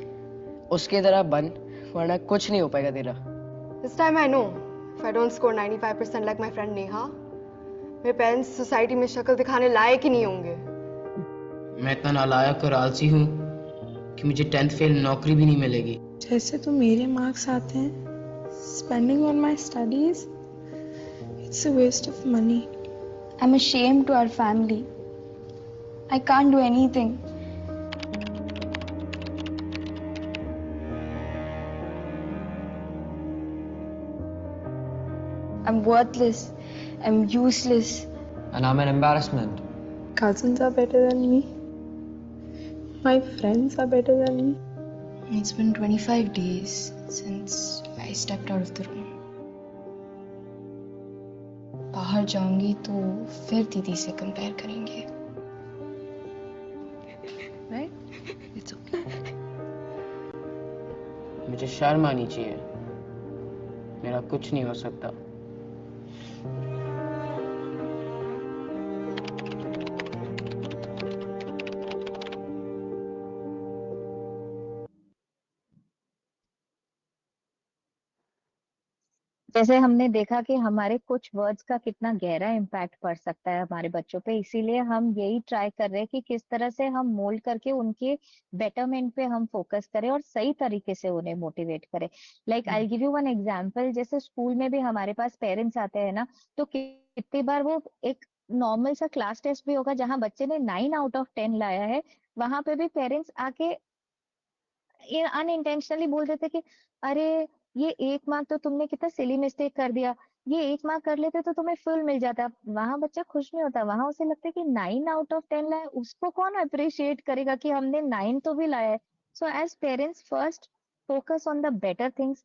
उसके तरह बन, वरना कुछ नहीं हो पाएगा तेरा। This time I know, if I don't score 95% like my friend Neha, मेरे पेरेंट्स सोसाइटी में शक्ल दिखाने लायक ही नहीं होंगे। मैं इतना नालायक और आलसी हूँ कि मुझे 10th फेल नौकरी भी नहीं मिलेगी। जैसे तो मेरे मार्क्स आते हैं, spending on my studies, it's a waste of money. I'm ashamed to our family. I can't do anything. I'm worthless. I'm useless. And I'm an embarrassment. Cousins are better than me. My friends are better than me. It's been 25 days since I stepped out of the room. बाहर जाऊंगी तो फिर दीदी से compare करेंगे। Right? It's okay. मुझे शर्म आनी चाहिए। मेरा कुछ नहीं हो सकता। जैसे हमने देखा कि हमारे कुछ वर्ड्स का कितना गहरा इम्पैक्ट पड़ सकता है हमारे बच्चों पे, इसीलिए हम यही ट्राई कर रहे हैं कि किस तरह से हम मोल्ड करके उनके बेटरमेंट पे हम फोकस करें और सही तरीके से उन्हें मोटिवेट करें। Like I give you one example, जैसे स्कूल में भी हमारे पास पेरेंट्स आते हैं ना, तो कितनी बार वो एक नॉर्मल सा क्लास टेस्ट भी होगा जहाँ बच्चे ने 9 आउट ऑफ 10 लाया है, वहां पे भी पेरेंट्स आके ये अनइंटेंशनली बोल देते कि अरे ये 1 मार्क तो तुमने कितना सिली मिस्टेक कर दिया, ये 1 मार्क कर लेते तो तुम्हें फुल मिल जाता। वहां बच्चा खुश नहीं होता, वहां उसे लगता है कि 9 आउट ऑफ 10 लाया, उसको कौन अप्रिशिएट करेगा कि हमने 9 तो भी लाया है। So as parents first focus on the better things,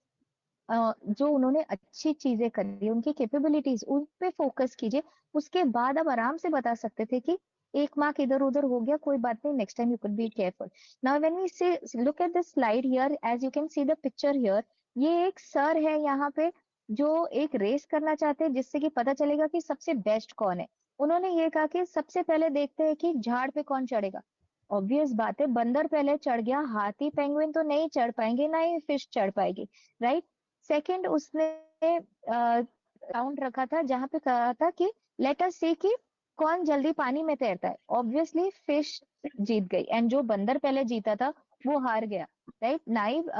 जो उन्होंने अच्छी चीजें करी, उनकी कैपेबिलिटीज, उन पे फोकस कीजिए। उसके बाद आप आराम से बता सकते थे कि 1 मार्क इधर उधर हो गया, कोई बात नहीं, next time you could be careful. Now when we say look at this slide here, as you can see the picture here, ये एक सर है यहाँ पे जो एक रेस करना चाहते हैं जिससे कि पता चलेगा कि सबसे बेस्ट कौन है। उन्होंने ये कहा कि सबसे पहले देखते हैं कि झाड़ पे कौन चढ़ेगा। ऑब्वियस बात है, बंदर पहले चढ़ गया, हाथी पेंगुइन तो नहीं चढ़ पाएंगे, ना ही फिश चढ़ पाएगी, राइट। सेकंड उसने राउंड रखा था जहां पे कहा था कि लेट अस सी कि कौन जल्दी पानी में तैरता है। ऑब्वियसली फिश जीत गई, एंड जो बंदर पहले जीता था वो हार गया, राइट। नाइव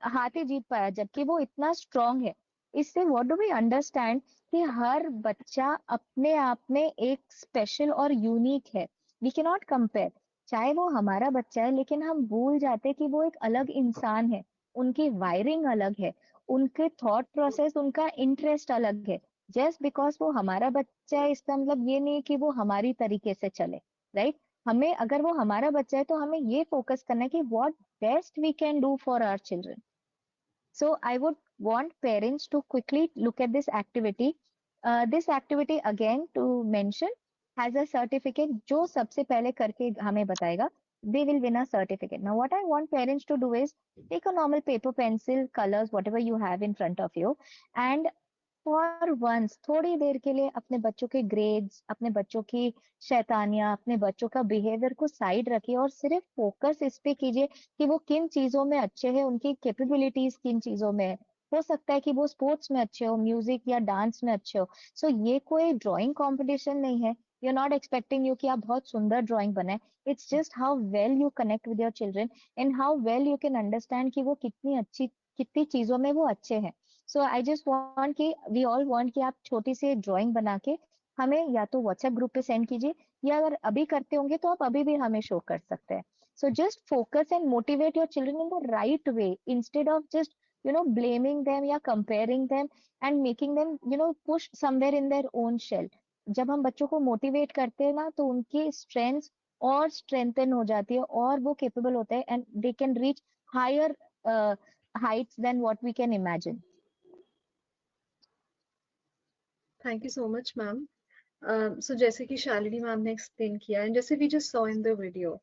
हाथी जीत पाया जबकि वो इतना स्ट्रांग है। इससे व्हाट डू वी अंडरस्टैंड कि हर बच्चा अपने आप में एक स्पेशल और यूनिक है। वी कैन नॉट कंपेयर, चाहे वो हमारा बच्चा है, लेकिन हम भूल जाते कि वो एक अलग इंसान है, उनकी वायरिंग अलग है, उनके थॉट प्रोसेस, उनका इंटरेस्ट अलग है। जस्ट बिकॉज वो हमारा बच्चा है इसका मतलब ये नहीं कि वो हमारी तरीके से चले, राइट। हमें अगर वो हमारा बच्चा है तो हमें ये फोकस करना है कि what best we can do for our children. So I would want parents to quickly look at this activity. This activity again to mention has a certificate जो सबसे पहले करके हमें बताएगा, they will win a certificate. Now what I want parents to do is take a normal paper, pencil, colors, whatever you have in front of you, and for once थोड़ी देर के लिए अपने बच्चों के ग्रेड्स, अपने बच्चों की शैतानियां, अपने बच्चों का बिहेवियर को साइड रखिए और सिर्फ फोकस इस पे कीजिए कि वो किन चीजों में अच्छे हैं, उनकी कैपेबिलिटीज किन चीजों में है। हो सकता है कि वो स्पोर्ट्स में अच्छे हो, म्यूजिक या डांस में अच्छे हो। सो ये कोई ड्राइंग कंपटीशन नहीं है, you are not expecting you कि आप बहुत सुंदर ड्राइंग बनाए। It's just how well you connect with your children and how well you can understand कि वो कितनी चीजों में वो अच्छे हैं। सो आई जस्ट वांट कि वी ऑल वांट कि आप छोटी सी ड्राइंग बना के हमें या तो व्हाट्सएप ग्रुप पे सेंड कीजिए, या अगर अभी करते होंगे तो आप अभी भी हमें शो कर सकते हैं। So just focus and motivate your children in the right way instead of just blaming them या comparing them and making them push somewhere in their own shell. जब हम बच्चों को मोटिवेट करते हैं ना तो उनकी स्ट्रेंथ और स्ट्रेंथन हो जाती है और वो केपेबल होते हैं and they can reach higher heights than what we can imagine. Thank you so much, ma'am. So जैसे कि शालिनी मैम ने एक्सप्लेन किया एंड जैसे we just saw in the video,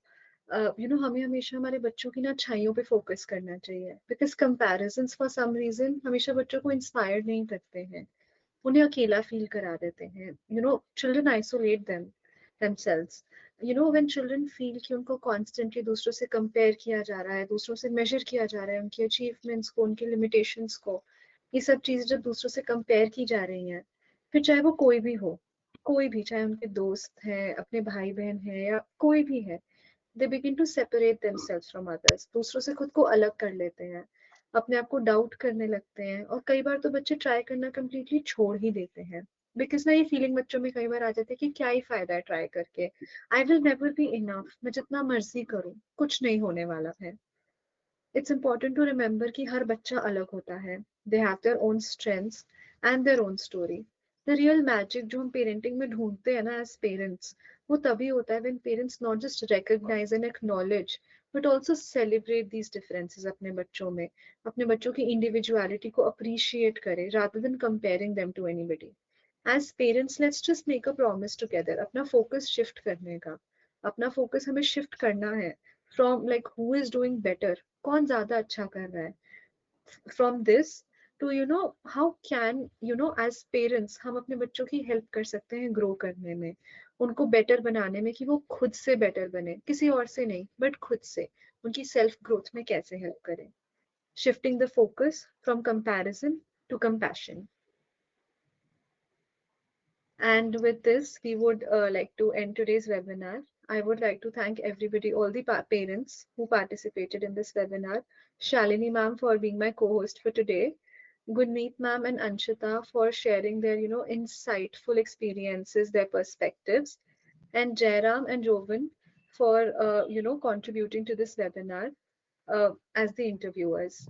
हमें हमेशा हमारे बच्चों की ना अच्छाइयों पे फोकस करना चाहिए, because comparisons for some reason हमेशा बच्चों को इंस्पायर नहीं करते हैं, उन्हें अकेला फील करा देते हैं। Children isolate themselves. When children feel कि उनको कॉन्स्टेंटली दूसरों से कंपेयर किया जा रहा है, दूसरों से मेजर किया जा रहा है, उनकी अचीवमेंट्स को, उनकी लिमिटेशंस को, ये सब चीजें जब दूसरों से कंपेयर की जा रही हैं, फिर चाहे वो कोई भी हो, कोई भी, चाहे उनके दोस्त हैं, अपने भाई बहन हैं या कोई भी है, they begin to separate themselves from others. दूसरों से खुद को अलग कर लेते हैं, अपने आप को डाउट करने लगते हैं, और कई बार तो बच्चे ट्राई करना कंप्लीटली छोड़ ही देते हैं, बिकॉज ना ये फीलिंग बच्चों में कई बार आ जाती है कि क्या ही फायदा है ट्राई करके, आई विल नेवर बी इनफ, मैं जितना मर्जी करूं कुछ नहीं होने वाला है. इट्स इम्पोर्टेंट टू रिमेम्बर कि हर बच्चा अलग होता है, दे have their own strengths and their own story. The real magic जो हम पेरेंटिंग में ढूंढते हैं ना एज पेरेंट्स, वो तभी होता है when parents not just recognise and acknowledge but also celebrate these differences अपने बच्चों में, अपने बच्चों की इंडिविजुअलिटी को अप्रिशिएट करें rather than comparing them to anybody. As parents let's just make a promise together, अपना फोकस शिफ्ट करने का, अपना फोकस हमें शिफ्ट करना है from like who is doing better, कौन ज्यादा अच्छा कर रहा है, from this to how can as parents हम अपने बच्चों की हेल्प कर सकते हैं ग्रो करने में, उनको बेटर बनाने में, कि वो खुद से बेटर बने, किसी और से नहीं बट खुद से, उनकी सेल्फ ग्रोथ में कैसे हेल्प करें. Shifting the focus from comparison to compassion. And with this, we would like to end today's webinar. I would like to thank everybody, all the parents who participated in this webinar. Shalini ma'am for being my co-host for today. Gurneet ma'am and Anshita for sharing their, insightful experiences, their perspectives. And Jairam and Jovan for, contributing to this webinar as the interviewers.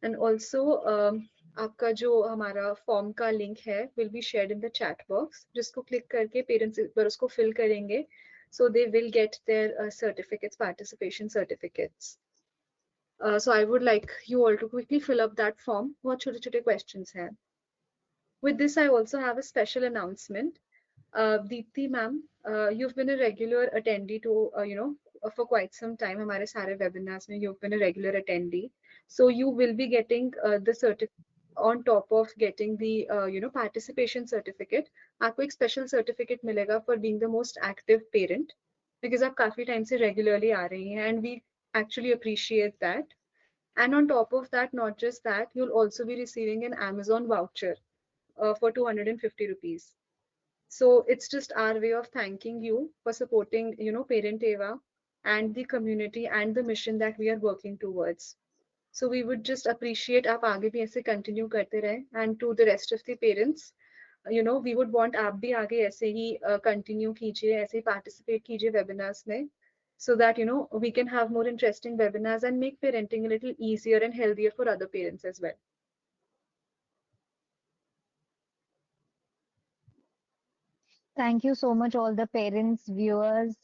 And also आपका जो हमारा form का link है will be shared in the chat box, जिसको click करके parents एक बार उसको फिल करेंगे, so they will get their certificates, participation certificates. So I would like you all to quickly fill up that form. बहुत छोटे छोटे questions हैं. With this, I also have a special announcement. Deepti ma'am, you've been a regular attendee to, for quite some time. हमारे सारे webinars में you've been a regular attendee. So you will be getting the certificate on top of getting the participation certificate. आपको एक special certificate मिलेगा for being the most active parent, because आप काफी time से regularly आ रही हैं, and we actually appreciate that. And on top of that, not just that, you'll also be receiving an Amazon voucher for 250 rupees. So it's just our way of thanking you for supporting, Parent Eva and the community and the mission that we are working towards. So we would just appreciate आप आगे भी ऐसे continue करते रहें. And to the rest of the parents, we would want आप भी आगे ऐसे ही continue कीजिए, ऐसे ही participate कीजिए webinars में, so that we can have more interesting webinars and make parenting a little easier and healthier for other parents as well. Thank you so much, all the parents, viewers,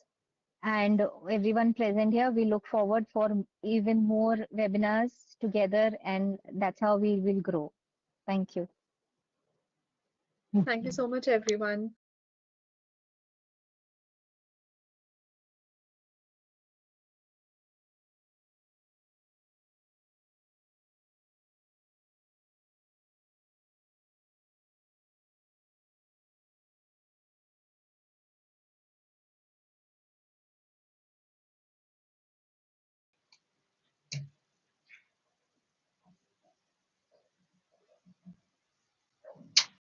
and everyone present here. We look forward for even more webinars together, and that's how we will grow. Thank you. Thank you so much, everyone.